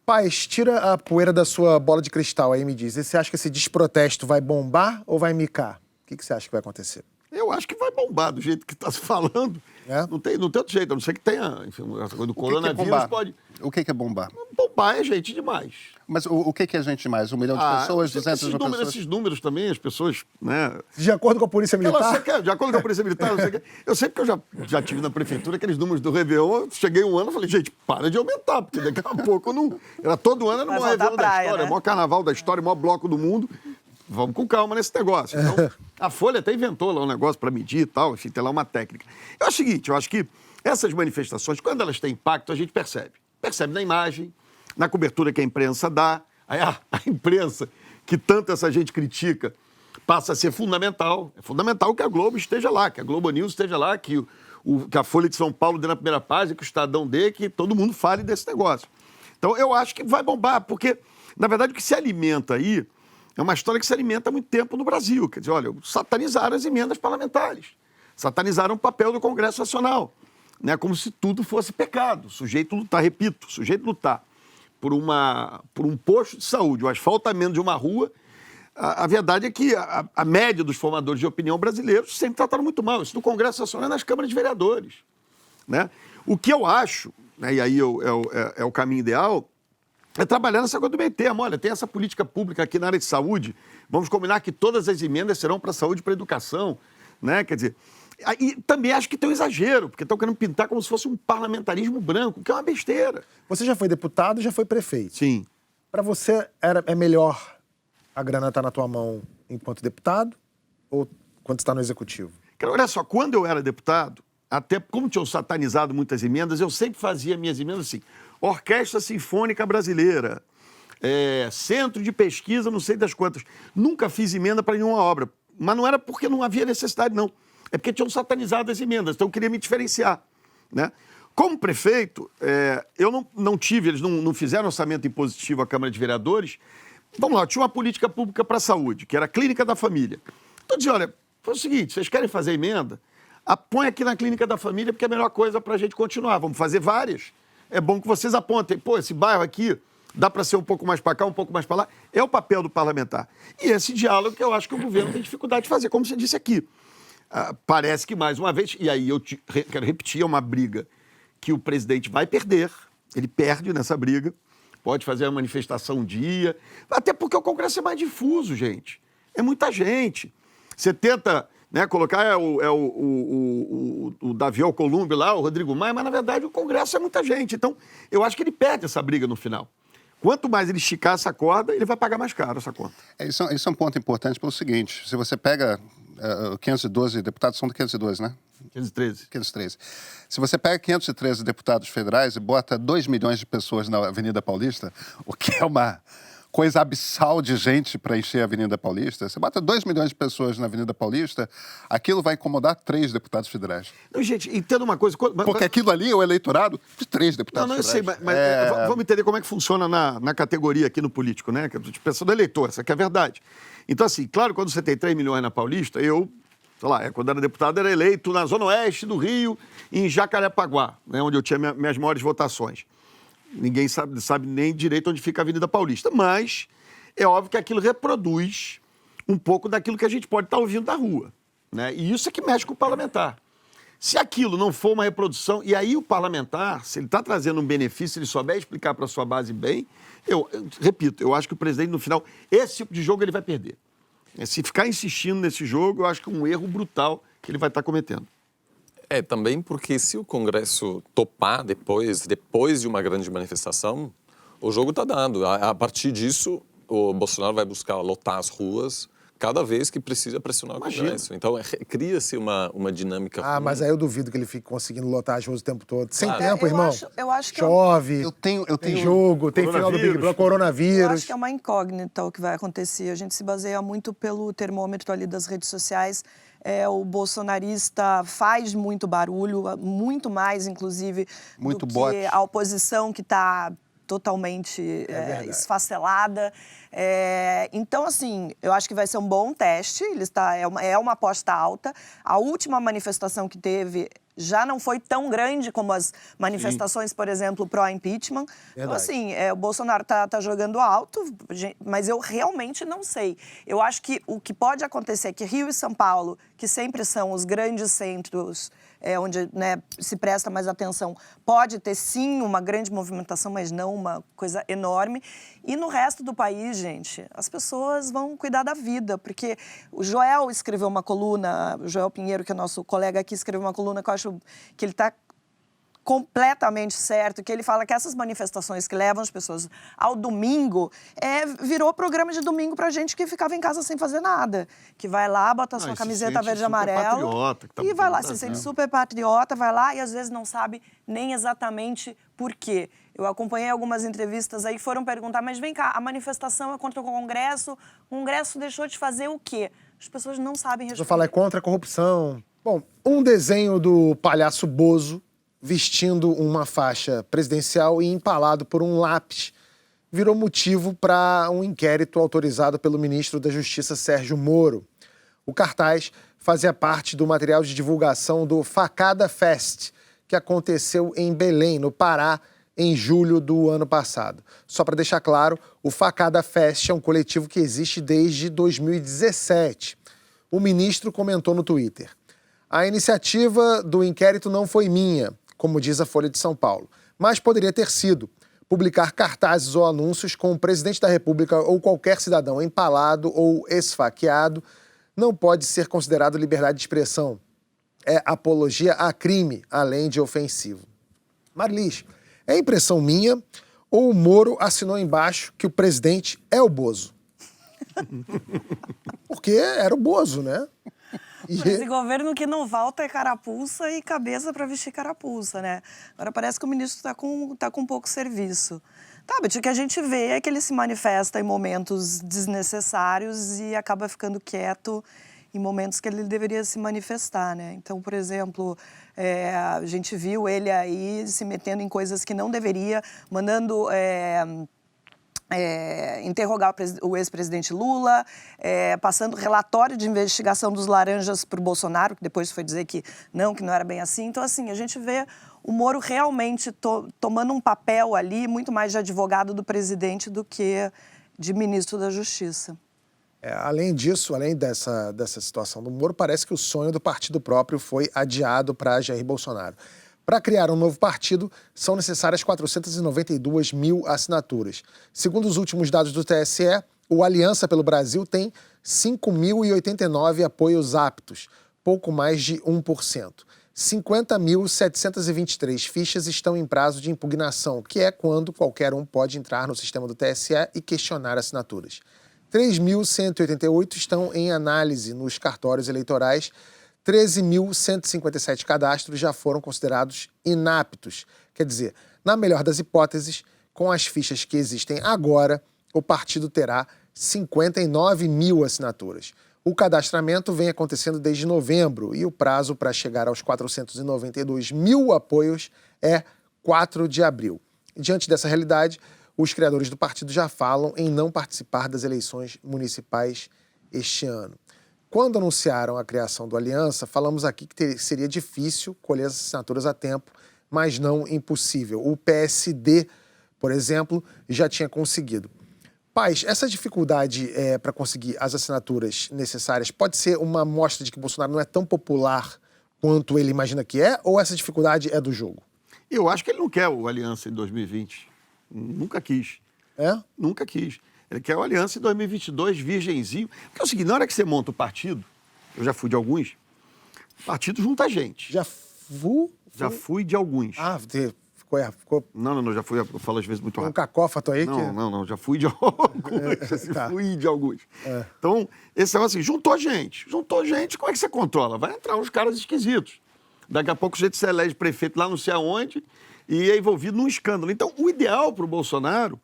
Paz, tira a poeira da sua bola de cristal aí, me diz. E você acha que esse desprotesto vai bombar ou vai micar? O que você acha que vai acontecer? Eu acho que vai bombar do jeito que está se falando. Não tem outro jeito, a não ser que tenha, enfim, essa coisa do coronavírus pode... O que é bombar? Bombar é gente demais. Mas o que é gente demais? 1 milhão de pessoas, 200 mil pessoas? Esses números também, as pessoas, né... De acordo com a Polícia Militar? De acordo com a Polícia Militar, eu sei porque eu já tive na prefeitura aqueles números do Réveillon, cheguei um ano e falei, gente, para de aumentar, porque daqui a pouco não... Era todo ano, era o maior Réveillon da história, o maior carnaval da história, o maior bloco do mundo. Vamos com calma nesse negócio. Então, a Folha até inventou lá um negócio para medir e tal, enfim, tem lá uma técnica. Eu acho o seguinte, eu acho que essas manifestações, quando elas têm impacto, a gente percebe. Percebe na imagem, na cobertura que a imprensa dá. Aí a imprensa, que tanto essa gente critica, passa a ser fundamental. É fundamental que a Globo esteja lá, que a Globo News esteja lá, que a Folha de São Paulo dê na primeira página, que o Estadão dê, que todo mundo fale desse negócio. Então, eu acho que vai bombar, porque, na verdade, o que se alimenta aí é uma história que se alimenta há muito tempo no Brasil. Quer dizer, olha, satanizaram as emendas parlamentares, satanizaram o papel do Congresso Nacional, né, como se tudo fosse pecado. O sujeito lutar, repito, o sujeito lutar por um posto de saúde, o asfaltamento de uma rua, a verdade é que a média dos formadores de opinião brasileiros sempre trataram muito mal. Isso no Congresso Nacional e nas câmaras de vereadores. Né? O que eu acho, né, e aí é o caminho ideal, é trabalhar nessa coisa do meio termo. Olha, tem essa política pública aqui na área de saúde, vamos combinar que todas as emendas serão para a saúde e para a educação, né? Quer dizer, e também acho que tem um exagero, porque estão querendo pintar como se fosse um parlamentarismo branco, que é uma besteira. Você já foi deputado, já foi prefeito. Sim. Para você, é melhor a grana estar na tua mão enquanto deputado ou quando está no executivo? Cara, olha só, quando eu era deputado, até como tinham satanizado muitas emendas, eu sempre fazia minhas emendas assim: Orquestra Sinfônica Brasileira, Centro de Pesquisa, não sei das quantas. Nunca fiz emenda para nenhuma obra, mas não era porque não havia necessidade, não. É porque tinham satanizado as emendas, então eu queria me diferenciar. Né? Como prefeito, eu não tive, eles não fizeram orçamento impositivo à Câmara de Vereadores. Vamos lá, tinha uma política pública para a saúde, que era a Clínica da Família. Então, eu disse, olha, foi o seguinte, vocês querem fazer emenda? Põe aqui na Clínica da Família, porque é a melhor coisa para a gente continuar. Vamos fazer várias. É bom que vocês apontem. Pô, esse bairro aqui dá para ser um pouco mais para cá, um pouco mais para lá. É o papel do parlamentar. E esse diálogo que eu acho que o governo tem dificuldade de fazer, como você disse aqui. Parece que, mais uma vez, e aí eu quero repetir, é uma briga que o presidente vai perder, ele perde nessa briga, pode fazer uma manifestação um dia, até porque o Congresso é mais difuso, gente. É muita gente. Você tenta... colocar o Davi Alcolumbre lá, o Rodrigo Maia, mas, na verdade, o Congresso é muita gente. Então, eu acho que ele perde essa briga no final. Quanto mais ele esticar essa corda, ele vai pagar mais caro essa conta. Isso é um ponto importante pelo seguinte, se você pega 512 deputados, são de 512, né? 513. 513. Se você pega 513 deputados federais e bota 2 milhões de pessoas na Avenida Paulista, o que é uma coisa abissal de gente para encher a Avenida Paulista, você bota 2 milhões de pessoas na Avenida Paulista, aquilo vai incomodar 3 deputados federais. Não, gente, entenda uma coisa... Porque aquilo ali é o eleitorado de 3 deputados eu sei, federais. mas vamos entender como é que funciona na categoria aqui no político, né? Que é de pessoa do eleitor, essa aqui é a verdade. Então, assim, claro, quando você tem 3 milhões na Paulista, sei lá, quando era deputado, era eleito na Zona Oeste do Rio, em Jacarepaguá, né, onde eu tinha minhas maiores votações. Ninguém sabe nem direito onde fica a Avenida Paulista, mas é óbvio que aquilo reproduz um pouco daquilo que a gente pode estar ouvindo da rua, né? E isso é que mexe com o parlamentar. Se aquilo não for uma reprodução, e aí o parlamentar, se ele está trazendo um benefício, ele souber explicar para a sua base bem, eu repito, eu acho que o presidente, no final, esse tipo de jogo ele vai perder. Se ficar insistindo nesse jogo, eu acho que é um erro brutal que ele vai estar cometendo. Também porque se o Congresso topar depois de uma grande manifestação, o jogo está dado. A partir disso, o Bolsonaro vai buscar lotar as ruas cada vez que precisa pressionar o Congresso. Então, cria-se uma dinâmica ruim. Mas aí eu duvido que ele fique conseguindo lotar as ruas o tempo todo. Sem tempo, eu irmão. Eu acho que chove, tem jogo, tem final do Big Brother, coronavírus. Eu acho que é uma incógnita o que vai acontecer. A gente se baseia muito pelo termômetro ali das redes sociais. O bolsonarista faz muito barulho, muito mais, inclusive, do que a oposição que está totalmente esfacelada. Então, assim, eu acho que vai ser um bom teste. É uma aposta alta. A última manifestação que teve já não foi tão grande como as manifestações, por exemplo, pró-impeachment. Então, assim, o Bolsonaro tá jogando alto, mas eu realmente não sei. Eu acho que o que pode acontecer é que Rio e São Paulo, que sempre são os grandes centros onde se presta mais atenção, pode ter, sim, uma grande movimentação, mas não uma coisa enorme. E no resto do país, gente, as pessoas vão cuidar da vida, porque o Joel escreveu uma coluna, o Joel Pinheiro, que é nosso colega aqui, escreveu uma coluna que eu acho que ele está completamente certo, que ele fala que essas manifestações que levam as pessoas ao domingo virou programa de domingo pra gente que ficava em casa sem fazer nada. Que vai lá, bota a sua camiseta verde e amarelo e vai lá, se sente super patriota, vai lá e às vezes não sabe nem exatamente por quê. Eu acompanhei algumas entrevistas aí que foram perguntar, mas vem cá, a manifestação é contra o Congresso deixou de fazer o quê? As pessoas não sabem responder. Eu falo, é contra a corrupção. Bom, um desenho do palhaço Bozo vestindo uma faixa presidencial e empalado por um lápis virou motivo para um inquérito autorizado pelo ministro da Justiça, Sérgio Moro. O cartaz fazia parte do material de divulgação do Facada Fest, que aconteceu em Belém, no Pará, em julho do ano passado. Só para deixar claro, o Facada Fest é um coletivo que existe desde 2017. O ministro comentou no Twitter: "A iniciativa do inquérito não foi minha, como diz a Folha de São Paulo, mas poderia ter sido. Publicar cartazes ou anúncios com o presidente da República ou qualquer cidadão empalado ou esfaqueado não pode ser considerado liberdade de expressão. É apologia a crime, além de ofensivo." Marilis, é impressão minha ou o Moro assinou embaixo que o presidente é o Bozo? Porque era o Bozo, né? Esse governo que não falta é carapuça e cabeça para vestir carapuça, né? Agora parece que o ministro tá com pouco serviço. Tabet, o que a gente vê é que ele se manifesta em momentos desnecessários e acaba ficando quieto em momentos que ele deveria se manifestar, né? Então, por exemplo, a gente viu ele aí se metendo em coisas que não deveria, mandando interrogar o ex-presidente Lula, passando relatório de investigação dos laranjas para o Bolsonaro, que depois foi dizer que não era bem assim. Então, assim, a gente vê o Moro realmente tomando um papel ali muito mais de advogado do presidente do que de ministro da Justiça. Além disso, além dessa situação do Moro, parece que o sonho do partido próprio foi adiado para Jair Bolsonaro. Para criar um novo partido, são necessárias 492 mil assinaturas. Segundo os últimos dados do TSE, o Aliança pelo Brasil tem 5.089 apoios aptos, pouco mais de 1%. 50.723 fichas estão em prazo de impugnação, que é quando qualquer um pode entrar no sistema do TSE e questionar assinaturas. 3.188 estão em análise nos cartórios eleitorais. 13.157 cadastros já foram considerados inaptos. Quer dizer, na melhor das hipóteses, com as fichas que existem agora, o partido terá 59 mil assinaturas. O cadastramento vem acontecendo desde novembro e o prazo para chegar aos 492 mil apoios é 4 de abril. Diante dessa realidade, os criadores do partido já falam em não participar das eleições municipais este ano. Quando anunciaram a criação do Aliança, falamos aqui que seria difícil colher as assinaturas a tempo, mas não impossível. O PSD, por exemplo, já tinha conseguido. Paz, essa dificuldade para conseguir as assinaturas necessárias pode ser uma amostra de que Bolsonaro não é tão popular quanto ele imagina que é, ou essa dificuldade é do jogo? Eu acho que ele não quer o Aliança em 2020. Nunca quis. É? Nunca quis. Ele quer o Aliança em 2022, virgenzinho. Porque é o seguinte, na hora que você monta o partido, eu já fui de alguns, o partido junta gente. Já fui de alguns. Ah, ficou Não, já fui, eu falo às vezes muito um rápido. cacófato aí? Não, já fui de alguns. Tá. Fui de alguns. Então, esse é assim, juntou gente, como é que você controla? Vai entrar uns caras esquisitos. Daqui a pouco o jeito se elege prefeito lá não sei aonde e é envolvido num escândalo. Então, o ideal para o Bolsonaro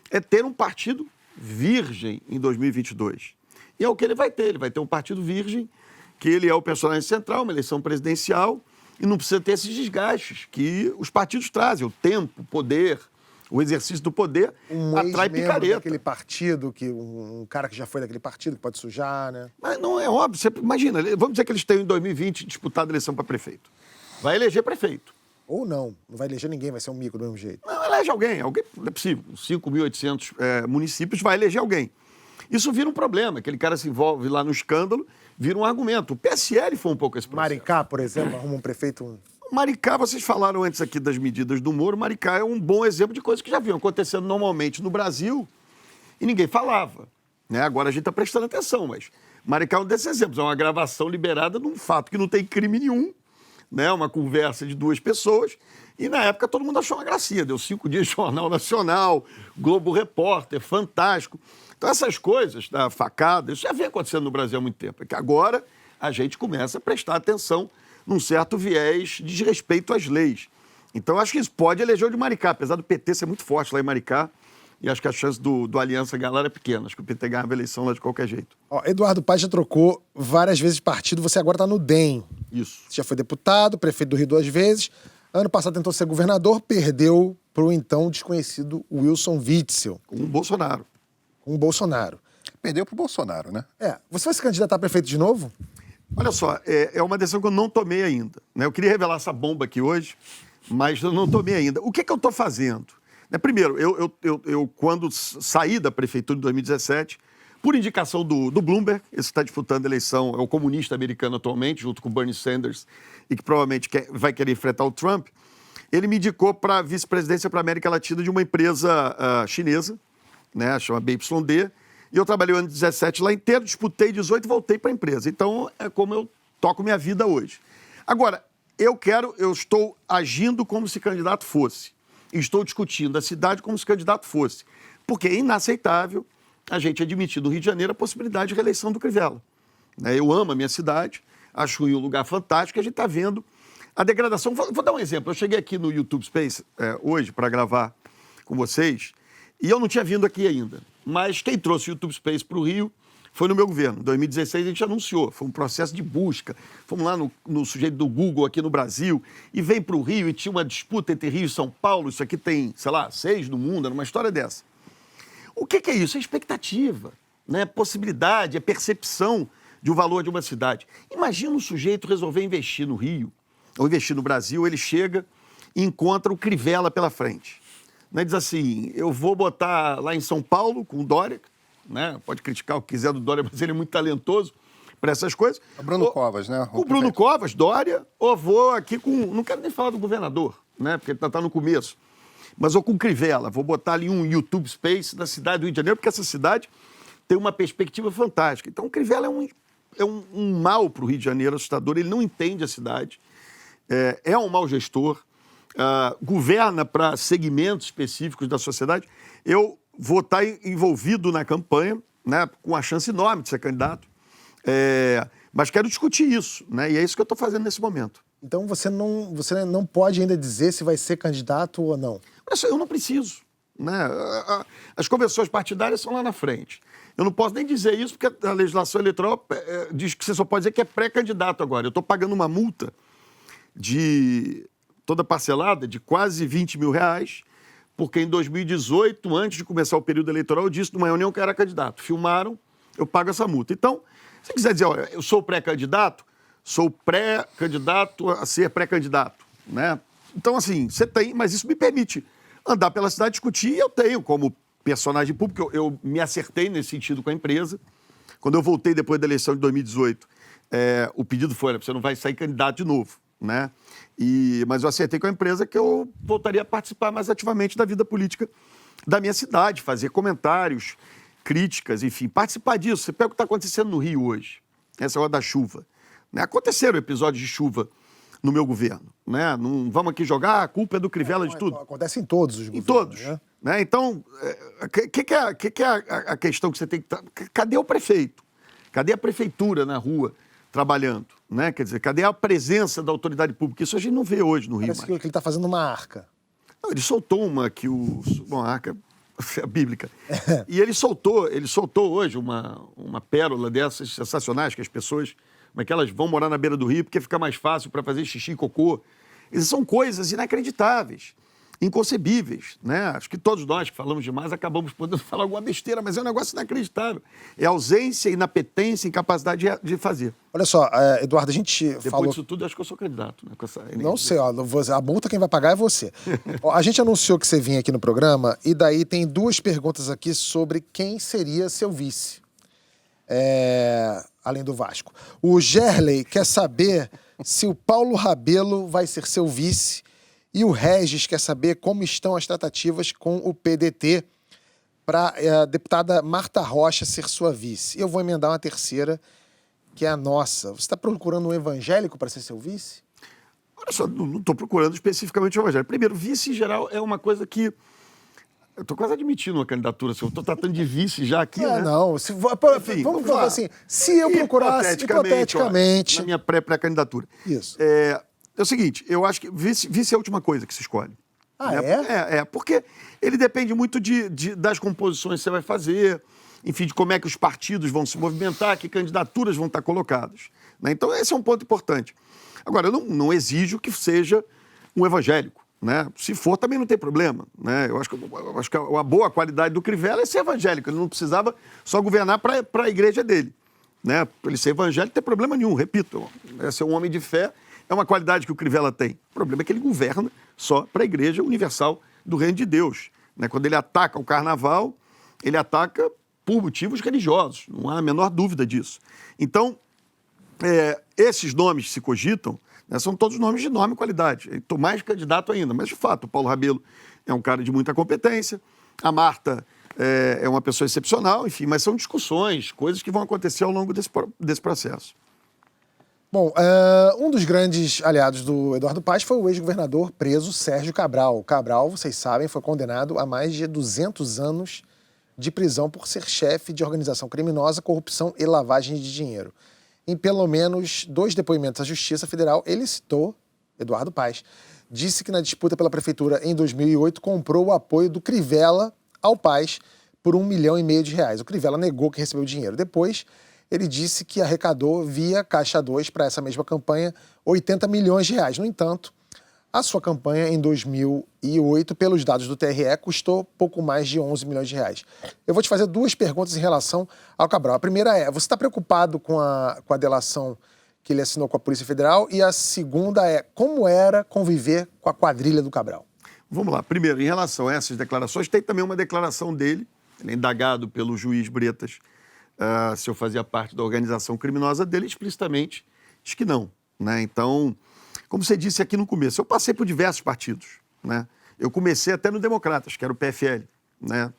é ter um partido virgem em 2022. E é o que ele vai ter um partido virgem, que ele é o personagem central, uma eleição presidencial, e não precisa ter esses desgastes que os partidos trazem, o tempo, o poder, o exercício do poder, atrai picareta. Daquele partido, um cara que já foi daquele partido, que pode sujar, né? Mas não é óbvio, você imagina, vamos dizer que eles têm em 2020 disputado a eleição para prefeito. Vai eleger prefeito. Ou não vai eleger ninguém, vai ser um mico do mesmo jeito. Não, elege alguém não é possível. 5.800 municípios vai eleger alguém. Isso vira um problema, aquele cara se envolve lá no escândalo, vira um argumento. O PSL foi um pouco esse processo. Maricá, por exemplo, arruma um prefeito... Maricá, vocês falaram antes aqui das medidas do Moro, Maricá é um bom exemplo de coisas que já vinham acontecendo normalmente no Brasil e ninguém falava. Né? Agora a gente está prestando atenção, mas Maricá é um desses exemplos, é uma gravação liberada de um fato que não tem crime nenhum, né? Uma conversa de duas pessoas, e na época todo mundo achou uma gracinha, deu 5 dias de Jornal Nacional, Globo Repórter, Fantástico. Então essas coisas, da facada, isso já vem acontecendo no Brasil há muito tempo, é que agora a gente começa a prestar atenção num certo viés de desrespeito às leis. Então acho que isso pode eleger o de Maricá, apesar do PT ser muito forte lá em Maricá, e acho que a chance do Aliança ganhar lá é pequena, acho que o PT ganhava a eleição lá de qualquer jeito. Eduardo Paes já trocou várias vezes de partido, você agora está no DEM. Isso. Você já foi deputado, prefeito do Rio 2 vezes. Ano passado tentou ser governador, perdeu para o então desconhecido Wilson Witzel. Com o Bolsonaro. Com o Bolsonaro. Perdeu pro Bolsonaro, né? Você vai se candidatar a prefeito de novo? Olha só, é uma decisão que eu não tomei ainda. Né? Eu queria revelar essa bomba aqui hoje, mas eu não tomei ainda. O que eu estou fazendo? Primeiro, eu quando saí da prefeitura em 2017, por indicação do Bloomberg, esse que está disputando a eleição, é o comunista americano atualmente, junto com o Bernie Sanders, e que provavelmente vai querer enfrentar o Trump, ele me indicou para a vice-presidência para a América Latina de uma empresa chinesa, né, chama BYD, e eu trabalhei o ano 17 lá inteiro, disputei 18 e voltei para a empresa. Então, é como eu toco minha vida hoje. Agora, eu estou agindo como se candidato fosse. Estou discutindo a cidade como se candidato fosse. Porque é inaceitável a gente admitir no Rio de Janeiro a possibilidade de reeleição do Crivella. Eu amo a minha cidade, acho um lugar fantástico, e a gente está vendo a degradação. Vou dar um exemplo. Eu cheguei aqui no YouTube Space hoje para gravar com vocês, e eu não tinha vindo aqui ainda. Mas quem trouxe o YouTube Space para o Rio foi no meu governo. Em 2016 a gente anunciou, foi um processo de busca. Fomos lá no sujeito do Google aqui no Brasil e veio para o Rio e tinha uma disputa entre Rio e São Paulo. Isso aqui tem, sei lá, 6 no mundo, era uma história dessa. O que é isso? É expectativa, né? Possibilidade, é percepção de um valor de uma cidade. Imagina um sujeito resolver investir no Rio ou investir no Brasil, ele chega e encontra o Crivella pela frente. Né? Diz assim, eu vou botar lá em São Paulo com o Dória, né? Pode criticar o que quiser do Dória, mas ele é muito talentoso para essas coisas. O Bruno Covas, né? O Bruno Covas, Dória, ou vou aqui com... Não quero nem falar do governador, né? Porque ele está no começo. Mas ou com o Crivella, vou botar ali um YouTube Space da cidade do Rio de Janeiro, porque essa cidade tem uma perspectiva fantástica. Então o Crivella é um mal para o Rio de Janeiro, assustador, ele não entende a cidade, é um mau gestor, governa para segmentos específicos da sociedade. Eu vou estar envolvido na campanha, né, com a chance enorme de ser candidato, mas quero discutir isso, né, e é isso que eu estou fazendo nesse momento. Então você não pode ainda dizer se vai ser candidato ou não? Eu não preciso, né? As convenções partidárias são lá na frente. Eu não posso nem dizer isso porque a legislação eleitoral diz que você só pode dizer que é pré-candidato agora. Eu estou pagando uma multa de toda parcelada de quase R$20 mil, porque em 2018, antes de começar o período eleitoral, eu disse numa reunião que eu era candidato. Filmaram, eu pago essa multa. Então, se você quiser dizer, olha, eu sou pré-candidato, sou pré-candidato a ser pré-candidato, né? Então, assim, você tem, mas isso me permite andar pela cidade, discutir, e eu tenho como personagem público, eu me acertei nesse sentido com a empresa. Quando eu voltei depois da eleição de 2018, o pedido foi, você não vai sair candidato de novo, né? Mas eu acertei com a empresa que eu voltaria a participar mais ativamente da vida política da minha cidade, fazer comentários, críticas, enfim, participar disso. Você pega o que está acontecendo no Rio hoje, essa hora da chuva. Né? Aconteceram episódios de chuva no meu governo, né? Não vamos aqui jogar, a culpa é do Crivella de tudo. Acontece em todos os governos. Em todos. Né? Então, o que é a questão que você tem que... Cadê o prefeito? Cadê a prefeitura na rua trabalhando? Né? Quer dizer, cadê a presença da autoridade pública? Isso a gente não vê hoje no Rio. Parece que ele está fazendo uma arca. Não, ele soltou uma que uma arca bíblica. E ele soltou hoje uma pérola dessas sensacionais que as pessoas... Mas que elas vão morar na beira do rio porque fica mais fácil para fazer xixi e cocô. Essas são coisas inacreditáveis, inconcebíveis, né? Acho que todos nós que falamos demais acabamos podendo falar alguma besteira, mas é um negócio inacreditável. É ausência, inapetência, incapacidade de fazer. Olha só, Eduardo, a gente Depois falou... disso tudo, acho que eu sou candidato, né? Com essa energia. Não sei, ó, a multa quem vai pagar é você. Ó, a gente anunciou que você vinha aqui no programa e daí tem 2 perguntas aqui sobre quem seria seu vice. Além do Vasco. O Gerley quer saber se o Paulo Rabelo vai ser seu vice e o Regis quer saber como estão as tratativas com o PDT para a deputada Marta Rocha ser sua vice. E eu vou emendar uma terceira, que é a nossa. Você está procurando um evangélico para ser seu vice? Olha só, não estou procurando especificamente o evangélico. Primeiro, vice em geral é uma coisa que... Eu estou quase admitindo uma candidatura. Eu estou tratando de vice já aqui, né? Não. Enfim, vamos falar assim, se eu procurasse, hipoteticamente... Olha, na minha pré-candidatura. Isso. É o seguinte, eu acho que vice é a última coisa que se escolhe. Ah, porque ele depende muito das composições que você vai fazer, enfim, de como é que os partidos vão se movimentar, que candidaturas vão estar colocadas. Né? Então, esse é um ponto importante. Agora, eu não exijo que seja um evangélico. Né? Se for, também não tem problema. Né? Eu acho que a boa qualidade do Crivella é ser evangélico. Ele não precisava só governar para a igreja dele. Né? Para ele ser evangélico, não tem problema nenhum. Repito, ser um homem de fé é uma qualidade que o Crivella tem. O problema é que ele governa só para a Igreja Universal do Reino de Deus. Né? Quando ele ataca o carnaval, ele ataca por motivos religiosos. Não há a menor dúvida disso. Então, esses nomes que se cogitam, né, são todos nomes de enorme qualidade. Estou mais candidato ainda, mas, de fato, o Paulo Rabelo é um cara de muita competência, a Marta é uma pessoa excepcional, enfim, mas são discussões, coisas que vão acontecer ao longo desse processo. Bom, um dos grandes aliados do Eduardo Paes foi o ex-governador preso Sérgio Cabral. O Cabral, vocês sabem, foi condenado a mais de 200 anos de prisão por ser chefe de organização criminosa, corrupção e lavagem de dinheiro. Em pelo menos 2 depoimentos à Justiça Federal, ele citou Eduardo Paes. Disse que na disputa pela prefeitura em 2008 comprou o apoio do Crivella ao Paes por R$1,5 milhão. O Crivella negou que recebeu o dinheiro. Depois, ele disse que arrecadou via Caixa 2 para essa mesma campanha R$80 milhões. No entanto, a sua campanha em 2008, pelos dados do TRE, custou pouco mais de R$11 milhões. Eu vou te fazer duas perguntas em relação ao Cabral. A primeira é, você está preocupado com a delação que ele assinou com a Polícia Federal? E a segunda é, como era conviver com a quadrilha do Cabral? Vamos lá. Primeiro, em relação a essas declarações, tem também uma declaração dele, ele é indagado pelo juiz Bretas, se eu fazia parte da organização criminosa dele, explicitamente diz que não, né? Então, como você disse aqui no começo, eu passei por diversos partidos, né? Eu comecei até no Democratas, que era o PFL, né?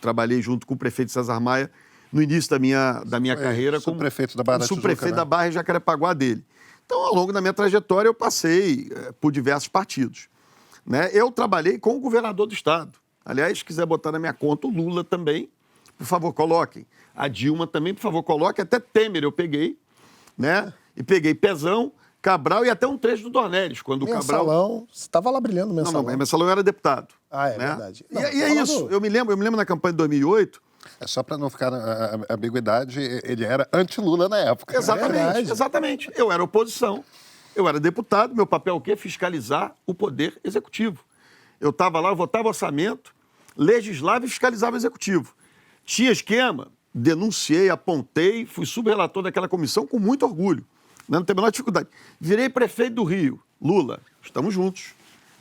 Trabalhei junto com o prefeito César Maia no início da minha carreira como subprefeito da Barra da Tijuca, subprefeito né? da Barra e Jacarepaguá dele. Então, ao longo da minha trajetória, eu passei por diversos partidos, né? Eu trabalhei com o governador do estado. Aliás, se quiser botar na minha conta o Lula também, por favor, coloquem. A Dilma também, por favor, coloque. Até Temer eu peguei, né? E peguei Pezão, Cabral e até um trecho do Dornelles, quando o Cabral... Mensalão, você estava lá brilhando no Mensalão. Não, mas Mensalão era deputado. Ah, é né? verdade. E Não, é isso. Eu me lembro na campanha de 2008... É só para não ficar na ambiguidade, ele era anti-Lula na época. verdade. Exatamente. Eu era oposição, eu era deputado, meu papel é o quê? Fiscalizar o poder executivo. Eu estava lá, eu votava orçamento, legislava e fiscalizava o executivo. Tinha esquema, denunciei, apontei, fui subrelator daquela comissão com muito orgulho. Não tem a menor dificuldade. Virei prefeito do Rio. Lula, estamos juntos.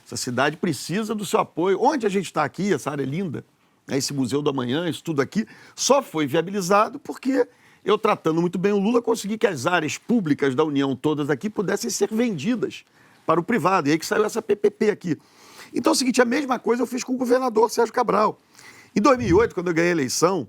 Essa cidade precisa do seu apoio. Onde a gente está aqui, essa área é linda, esse Museu do Amanhã, isso tudo aqui, só foi viabilizado porque eu, tratando muito bem o Lula, consegui que as áreas públicas da União todas aqui pudessem ser vendidas para o privado. E aí que saiu essa PPP aqui. Então é o seguinte, a mesma coisa eu fiz com o governador Sérgio Cabral. Em 2008, quando eu ganhei a eleição,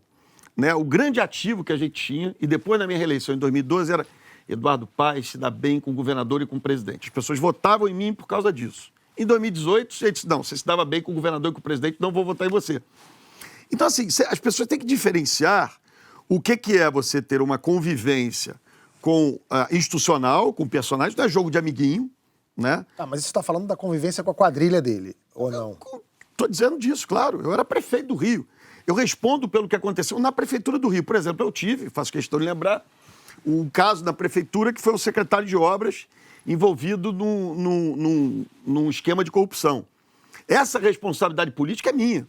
né, o grande ativo que a gente tinha, e depois na minha reeleição em 2012, era Eduardo Paes se dá bem com o governador e com o presidente. As pessoas votavam em mim por causa disso. Em 2018, ele disse, não, você se dava bem com o governador e com o presidente, não vou votar em você. Então, assim, as pessoas têm que diferenciar o que é você ter uma convivência institucional, com personagens, não é jogo de amiguinho, né? Ah, mas você está falando da convivência com a quadrilha dele, ou não? Estou dizendo disso, claro. Eu era prefeito do Rio. Eu respondo pelo que aconteceu na Prefeitura do Rio. Por exemplo, eu tive, faço questão de lembrar, um caso da Prefeitura que foi o secretário de Obras envolvido num esquema de corrupção. Essa responsabilidade política é minha.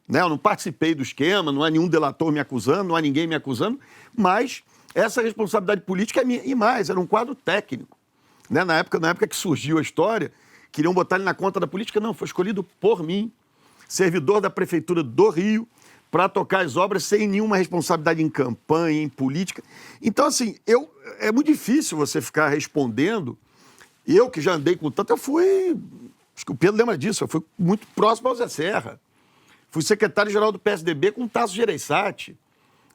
Né? Eu não participei do esquema, não há nenhum delator me acusando, não há ninguém me acusando, mas essa responsabilidade política é minha. E mais, era um quadro técnico. Né? Na época que surgiu a história, queriam botar ele na conta da política. Não, foi escolhido por mim, servidor da Prefeitura do Rio, para tocar as obras sem nenhuma responsabilidade em campanha, em política. Então, assim, é muito difícil você ficar respondendo. Eu, que já andei com tanto, acho que o Pedro lembra disso, eu fui muito próximo ao Zé Serra. Fui secretário-geral do PSDB com o Tasso Gereissati,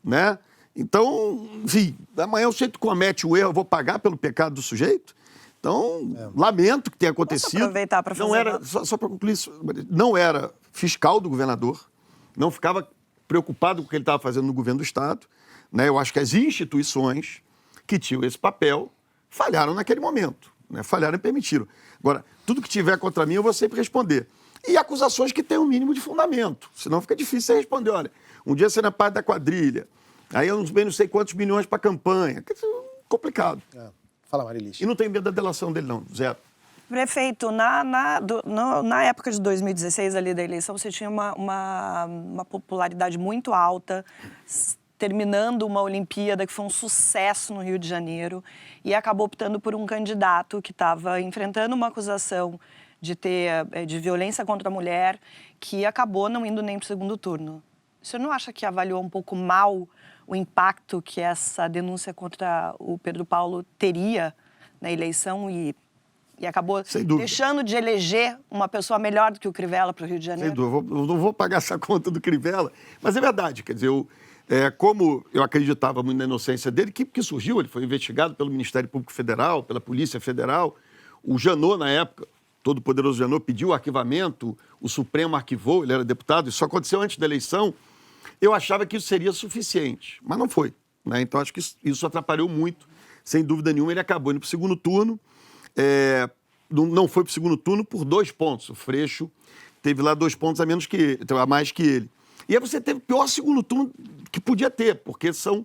né? Então, enfim, amanhã o sujeito comete o erro, eu vou pagar pelo pecado do sujeito? Então, lamento que tenha acontecido. Posso aproveitar para fazer não era, só para concluir isso, não era fiscal do governador, não ficava preocupado com o que ele estava fazendo no governo do Estado, né? Eu acho que as instituições que tinham esse papel falharam naquele momento, né? Falharam e permitiram. Agora, tudo que tiver contra mim eu vou sempre responder. E acusações que têm um mínimo de fundamento, senão fica difícil você responder. Olha, um dia você era parte da quadrilha, aí eu não sei quantos milhões para a campanha. Complicado. Fala, Marilis. E não tenho medo da delação dele, não, zero. Prefeito, na época de 2016, ali da eleição, você tinha uma popularidade muito alta, terminando uma Olimpíada que foi um sucesso no Rio de Janeiro, e acabou optando por um candidato que estava enfrentando uma acusação de violência contra a mulher, que acabou não indo nem para o segundo turno. O senhor não acha que avaliou um pouco mal o impacto que essa denúncia contra o Pedro Paulo teria na eleição e acabou deixando de eleger uma pessoa melhor do que o Crivella para o Rio de Janeiro? Sem dúvida, eu não vou pagar essa conta do Crivella, mas é verdade, quer dizer, como eu acreditava muito na inocência dele, que surgiu, ele foi investigado pelo Ministério Público Federal, pela Polícia Federal, o Janot, na época, todo-poderoso Janot, pediu o arquivamento, o Supremo arquivou, ele era deputado, isso aconteceu antes da eleição. Eu achava que isso seria suficiente, mas não foi, né? Então, acho que isso atrapalhou muito, sem dúvida nenhuma. Ele acabou indo para o segundo turno, não foi para o segundo turno por 2 pontos. O Freixo teve lá 2 pontos a mais que ele. E aí você teve o pior segundo turno que podia ter, porque são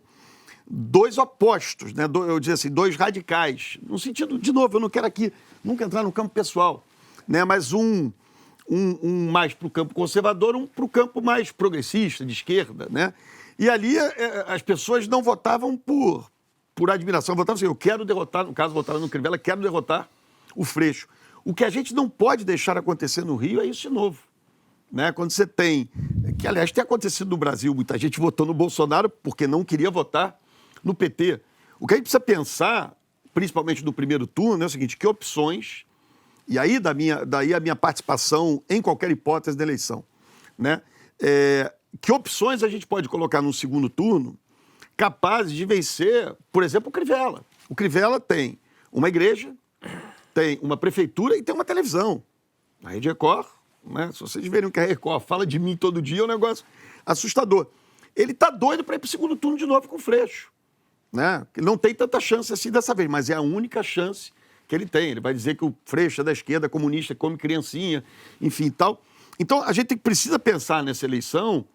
dois opostos, né? Eu diria assim, dois radicais. No sentido, de novo, eu não quero aqui nunca entrar no campo pessoal, né? Mas um mais para o campo conservador, um para o campo mais progressista, de esquerda, né? E ali as pessoas não votavam por admiração, votavam assim, eu quero derrotar, no caso votaram no Crivella, quero derrotar o Freixo. O que a gente não pode deixar acontecer no Rio é isso de novo. Né? Quando você tem, que aliás tem acontecido no Brasil, muita gente votou no Bolsonaro porque não queria votar no PT. O que a gente precisa pensar, principalmente no primeiro turno, é o seguinte, que opções, e aí daí a minha participação em qualquer hipótese da eleição, né? Que opções a gente pode colocar no segundo turno capazes de vencer, por exemplo, o Crivella. O Crivella tem uma igreja, tem uma prefeitura e tem uma televisão. A Rede Record, né? Se vocês verem o que a Record fala de mim todo dia, é um negócio assustador. Ele está doido para ir para o segundo turno de novo com o Freixo. Né? Ele não tem tanta chance assim dessa vez, mas é a única chance que ele tem. Ele vai dizer que o Freixo é da esquerda, comunista, come criancinha, enfim e tal. Então, a gente precisa pensar nessa eleição,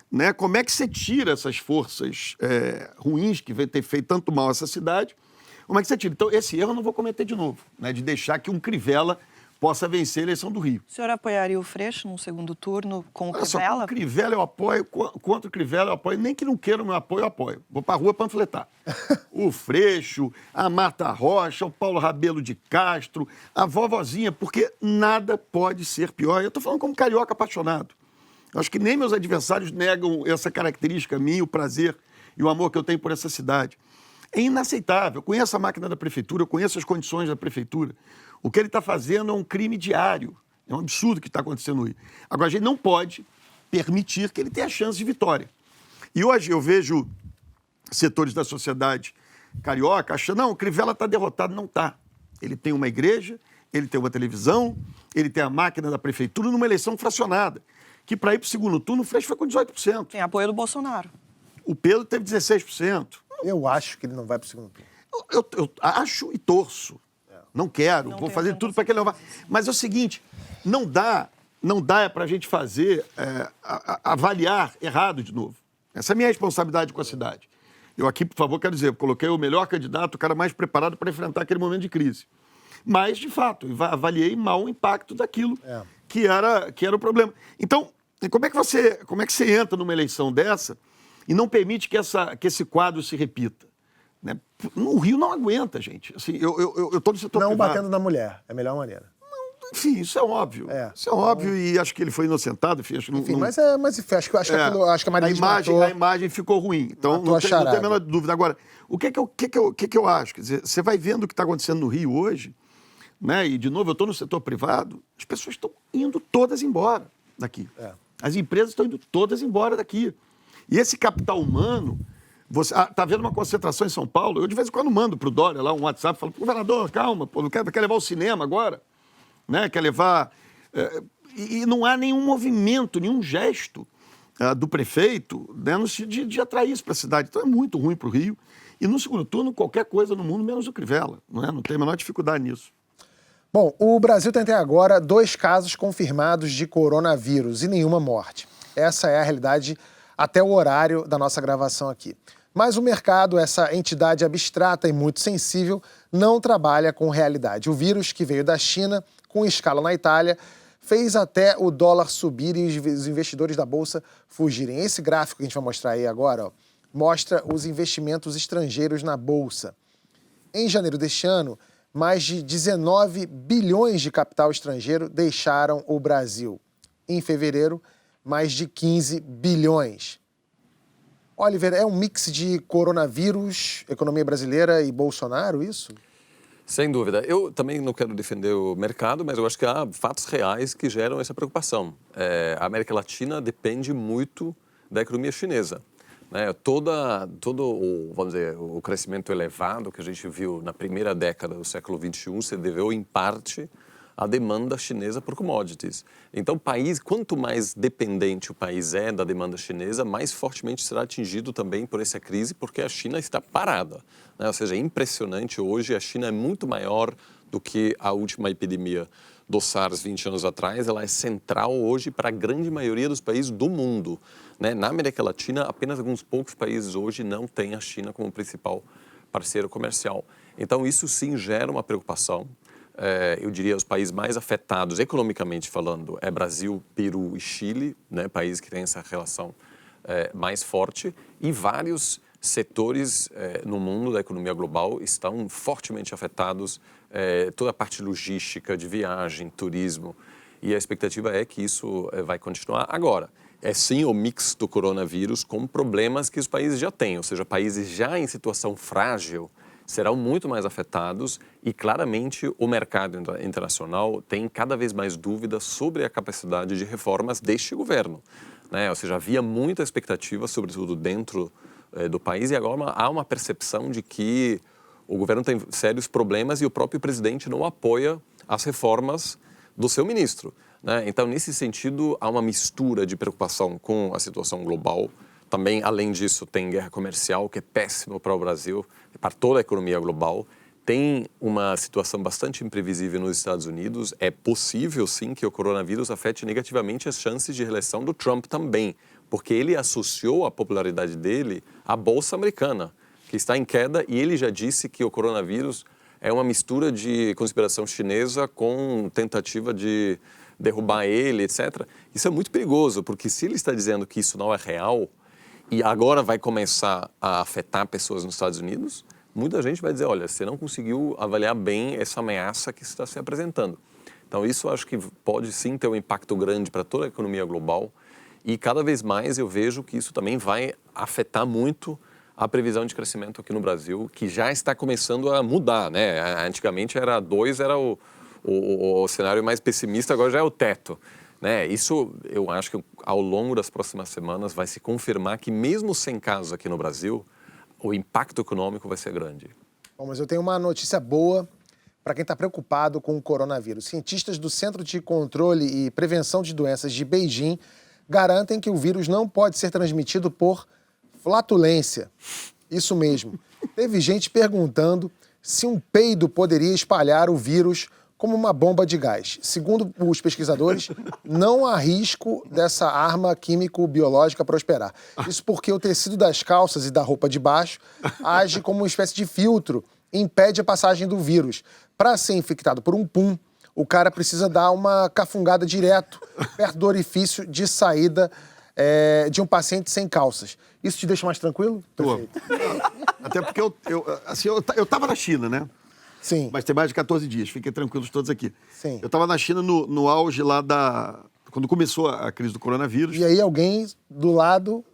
né, como é que você tira essas forças ruins que vêm ter feito tanto mal a essa cidade, como é que você tira? Então, esse erro eu não vou cometer de novo, né, de deixar que um Crivella possa vencer a eleição do Rio. O senhor apoiaria o Freixo no segundo turno com o Olha só, Crivella? com o Crivella eu apoio, contra o Crivella eu apoio, nem que não queiram meu apoio, eu apoio. Vou pra rua panfletar. O Freixo, a Marta Rocha, o Paulo Rabelo de Castro, a vovozinha, porque nada pode ser pior. Eu tô falando como carioca apaixonado. Eu acho que nem meus adversários negam essa característica minha, o prazer e o amor que eu tenho por essa cidade. É inaceitável. Eu conheço a máquina da prefeitura, eu conheço as condições da prefeitura. O que ele está fazendo é um crime diário. É um absurdo o que está acontecendo no Rio. Agora, a gente não pode permitir que ele tenha chance de vitória. E hoje eu vejo setores da sociedade carioca achando, não, o Crivella está derrotado. Não está. Ele tem uma igreja, ele tem uma televisão, ele tem a máquina da prefeitura numa eleição fracionada, que para ir para o segundo turno o Freixo foi com 18%. Tem apoio do Bolsonaro. O Pedro teve 16%. Eu acho que ele não vai para o segundo turno. Eu acho e torço. Não quero, vou fazer tudo para que ele não vá. Mas é o seguinte, não dá para a gente fazer, avaliar errado de novo. Essa é a minha responsabilidade com a cidade. Eu aqui, por favor, quero dizer, eu coloquei o melhor candidato, o cara mais preparado para enfrentar aquele momento de crise. Mas, de fato, avaliei mal o impacto daquilo que era o problema. Então, como é que você entra numa eleição dessa e não permite que esse quadro se repita? Né? No Rio não aguenta, gente. Assim, eu estou no setor Não privado. batendo na mulher, é a melhor maneira. Enfim, isso é óbvio. Isso é óbvio e acho que ele foi inocentado. Enfim, Mas acho que a Maria a imagem ficou ruim. Então, não tem a menor dúvida. Agora, o que eu acho? Quer dizer, você vai vendo o que está acontecendo no Rio hoje, né? E, de novo, eu estou no setor privado, as pessoas estão indo todas embora daqui. As empresas estão indo todas embora daqui. E esse capital humano... Você está vendo uma concentração em São Paulo? Eu, de vez em quando, mando para o Dória lá um WhatsApp, falo, governador, calma, pô, quer levar o cinema agora? Né? Quer levar... E não há nenhum movimento, nenhum gesto do prefeito, né, no sentido de atrair isso para a cidade. Então é muito ruim para o Rio. E no segundo turno, qualquer coisa no mundo, menos o Crivella. Não tem a menor dificuldade nisso. Bom, o Brasil tem até agora 2 casos confirmados de coronavírus e nenhuma morte. Essa é a realidade até o horário da nossa gravação aqui. Mas o mercado, essa entidade abstrata e muito sensível, não trabalha com realidade. O vírus, que veio da China, com escala na Itália, fez até o dólar subir e os investidores da Bolsa fugirem. Esse gráfico que a gente vai mostrar aí agora, mostra os investimentos estrangeiros na Bolsa. Em janeiro deste ano, mais de 19 bilhões de capital estrangeiro deixaram o Brasil. Em fevereiro, mais de 15 bilhões. Oliver, é um mix de coronavírus, economia brasileira e Bolsonaro, isso? Sem dúvida. Eu também não quero defender o mercado, mas eu acho que há fatos reais que geram essa preocupação. A América Latina depende muito da economia chinesa. Né? Todo vamos dizer, o crescimento elevado que a gente viu na primeira década do século XXI se deveu, em parte, à demanda chinesa por commodities. Então, quanto mais dependente o país é da demanda chinesa, mais fortemente será atingido também por essa crise, porque a China está parada. Né? Ou seja, é impressionante hoje, a China é muito maior do que a última epidemia do SARS 20 anos atrás, ela é central hoje para a grande maioria dos países do mundo, né? Na América Latina, apenas alguns poucos países hoje não têm a China como principal parceiro comercial. Então, isso sim gera uma preocupação. Eu diria os países mais afetados, economicamente falando, é Brasil, Peru e Chile, né? Países que têm essa relação mais forte, e vários setores no mundo da economia global estão fortemente afetados, toda a parte logística, de viagem, turismo, e a expectativa é que isso vai continuar. Agora, é sim o mix do coronavírus com problemas que os países já têm, ou seja, países já em situação frágil serão muito mais afetados e, claramente, o mercado internacional tem cada vez mais dúvidas sobre a capacidade de reformas deste governo, né? Ou seja, havia muita expectativa, sobretudo dentro do país, e agora há uma percepção de que o governo tem sérios problemas e o próprio presidente não apoia as reformas do seu ministro, né? Então, nesse sentido, há uma mistura de preocupação com a situação global. Também, além disso, tem guerra comercial, que é péssimo para o Brasil e para toda a economia global. Tem uma situação bastante imprevisível nos Estados Unidos. É possível, sim, que o coronavírus afete negativamente as chances de reeleição do Trump também, porque ele associou a popularidade dele à Bolsa Americana, que está em queda, e ele já disse que o coronavírus é uma mistura de conspiração chinesa com tentativa de derrubar ele, etc. Isso é muito perigoso, porque se ele está dizendo que isso não é real e agora vai começar a afetar pessoas nos Estados Unidos, muita gente vai dizer, olha, você não conseguiu avaliar bem essa ameaça que está se apresentando. Então, isso acho que pode sim ter um impacto grande para toda a economia global, e cada vez mais eu vejo que isso também vai afetar muito a previsão de crescimento aqui no Brasil, que já está começando a mudar, né? Antigamente era 2, era o cenário mais pessimista, agora já é o teto, né? Isso eu acho que ao longo das próximas semanas vai se confirmar que mesmo sem casos aqui no Brasil, o impacto econômico vai ser grande. Bom, mas eu tenho uma notícia boa para quem está preocupado com o coronavírus. Cientistas do Centro de Controle e Prevenção de Doenças de Beijing garantem que o vírus não pode ser transmitido por flatulência. Isso mesmo. Teve gente perguntando se um peido poderia espalhar o vírus como uma bomba de gás. Segundo os pesquisadores, não há risco dessa arma químico-biológica prosperar. Isso porque o tecido das calças e da roupa de baixo age como uma espécie de filtro e impede a passagem do vírus. Para ser infectado por um pum, o cara precisa dar uma cafungada direto perto do orifício de saída de um paciente sem calças. Isso te deixa mais tranquilo? Perfeito. Até porque eu tava na China, né? Sim. Mas tem mais de 14 dias, fiquem tranquilos todos aqui. Sim. Eu estava na China no auge lá quando começou a crise do coronavírus. E aí alguém do lado...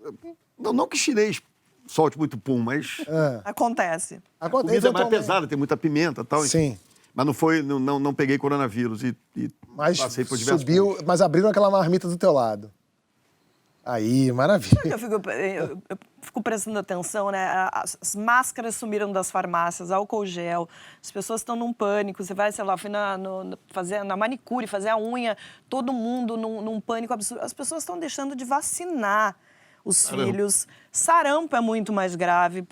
Não que chinês solte muito pum, mas... Acontece. A comida é mais pesada, tem muita pimenta e tal. Sim. Mas não peguei coronavírus e Mas passei por diversos subiu, pontos. mas abriram aquela marmita do teu lado. Aí, maravilha. Eu fico prestando atenção, né? As máscaras sumiram das farmácias, álcool gel, as pessoas estão num pânico. Você vai, sei lá, fui fazer na manicure, fazer a unha, todo mundo num pânico absurdo. As pessoas estão deixando de vacinar os filhos. Sarampo é muito mais grave.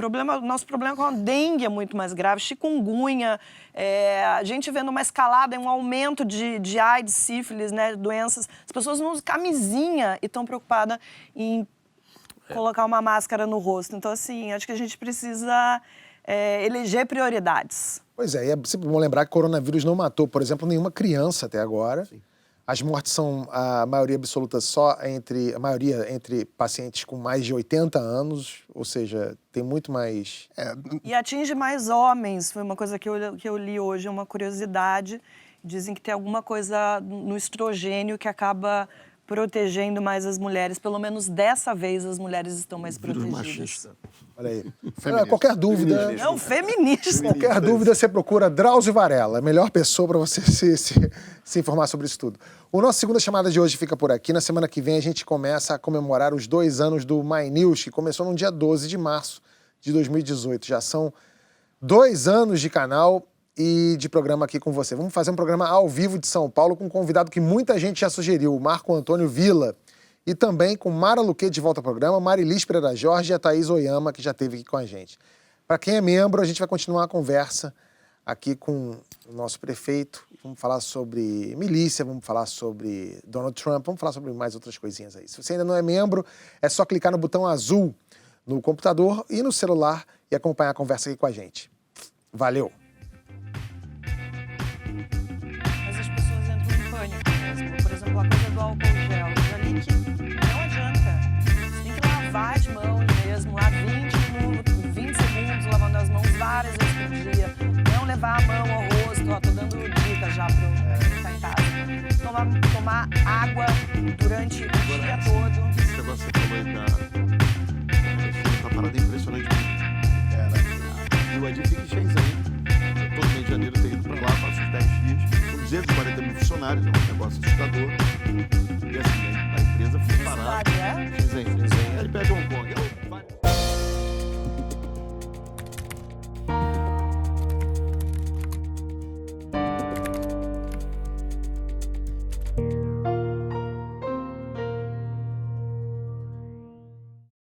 Nosso problema com a dengue é muito mais grave. Chikungunya, a gente vendo uma escalada, um aumento de AIDS, sífilis, né, doenças. As pessoas não usam camisinha e estão preocupadas em colocar uma máscara no rosto. Então, assim, acho que a gente precisa eleger prioridades. Pois é, e é sempre bom lembrar que o coronavírus não matou, por exemplo, nenhuma criança até agora. Sim. As mortes são a maioria absoluta entre pacientes com mais de 80 anos, ou seja, tem muito mais... E atinge mais homens, foi uma coisa que eu li hoje, uma curiosidade. Dizem que tem alguma coisa no estrogênio que acaba protegendo mais as mulheres. Pelo menos dessa vez as mulheres estão mais protegidas. Machista. Olha aí. Qualquer dúvida... Não, feminista. Qualquer dúvida, você procura Drauzio Varela, a melhor pessoa para você se informar sobre isso tudo. O nosso segunda chamada de hoje fica por aqui. Na semana que vem a gente começa a comemorar os 2 anos do My News, que começou no dia 12 de março de 2018. Já são 2 anos de canal e de programa aqui com você. Vamos fazer um programa ao vivo de São Paulo com um convidado que muita gente já sugeriu, o Marco Antônio Villa. E também com Mara Luque de volta ao programa, Marilis Pereira Jorge e a Thaís Oyama, que já esteve aqui com a gente. Para quem é membro, a gente vai continuar a conversa aqui com o nosso prefeito. Vamos falar sobre milícia, vamos falar sobre Donald Trump, vamos falar sobre mais outras coisinhas aí. Se você ainda não é membro, é só clicar no botão azul no computador e no celular e acompanhar a conversa aqui com a gente. Valeu! Mas as pessoas entram em pânico mesmo. Por exemplo, a coisa do álcool gel. Eu já li que não adianta. Você tem que lavar as mãos mesmo, lá 20 segundos lavando as mãos várias vezes por dia. Não levar a mão ao rosto, ó, tô dando dica já para quem tá em casa. Tomar água durante o dia todo. Esse negócio que você falou aí da tá parada impressionante. E o Adi fica em Shenzhen. Eu todo mês de janeiro tenho ido pra lá, faço uns 10 dias. Com 240 mil funcionários, é um negócio assustador. E assim, a empresa foi parada. Cidade, é? Shenzhen,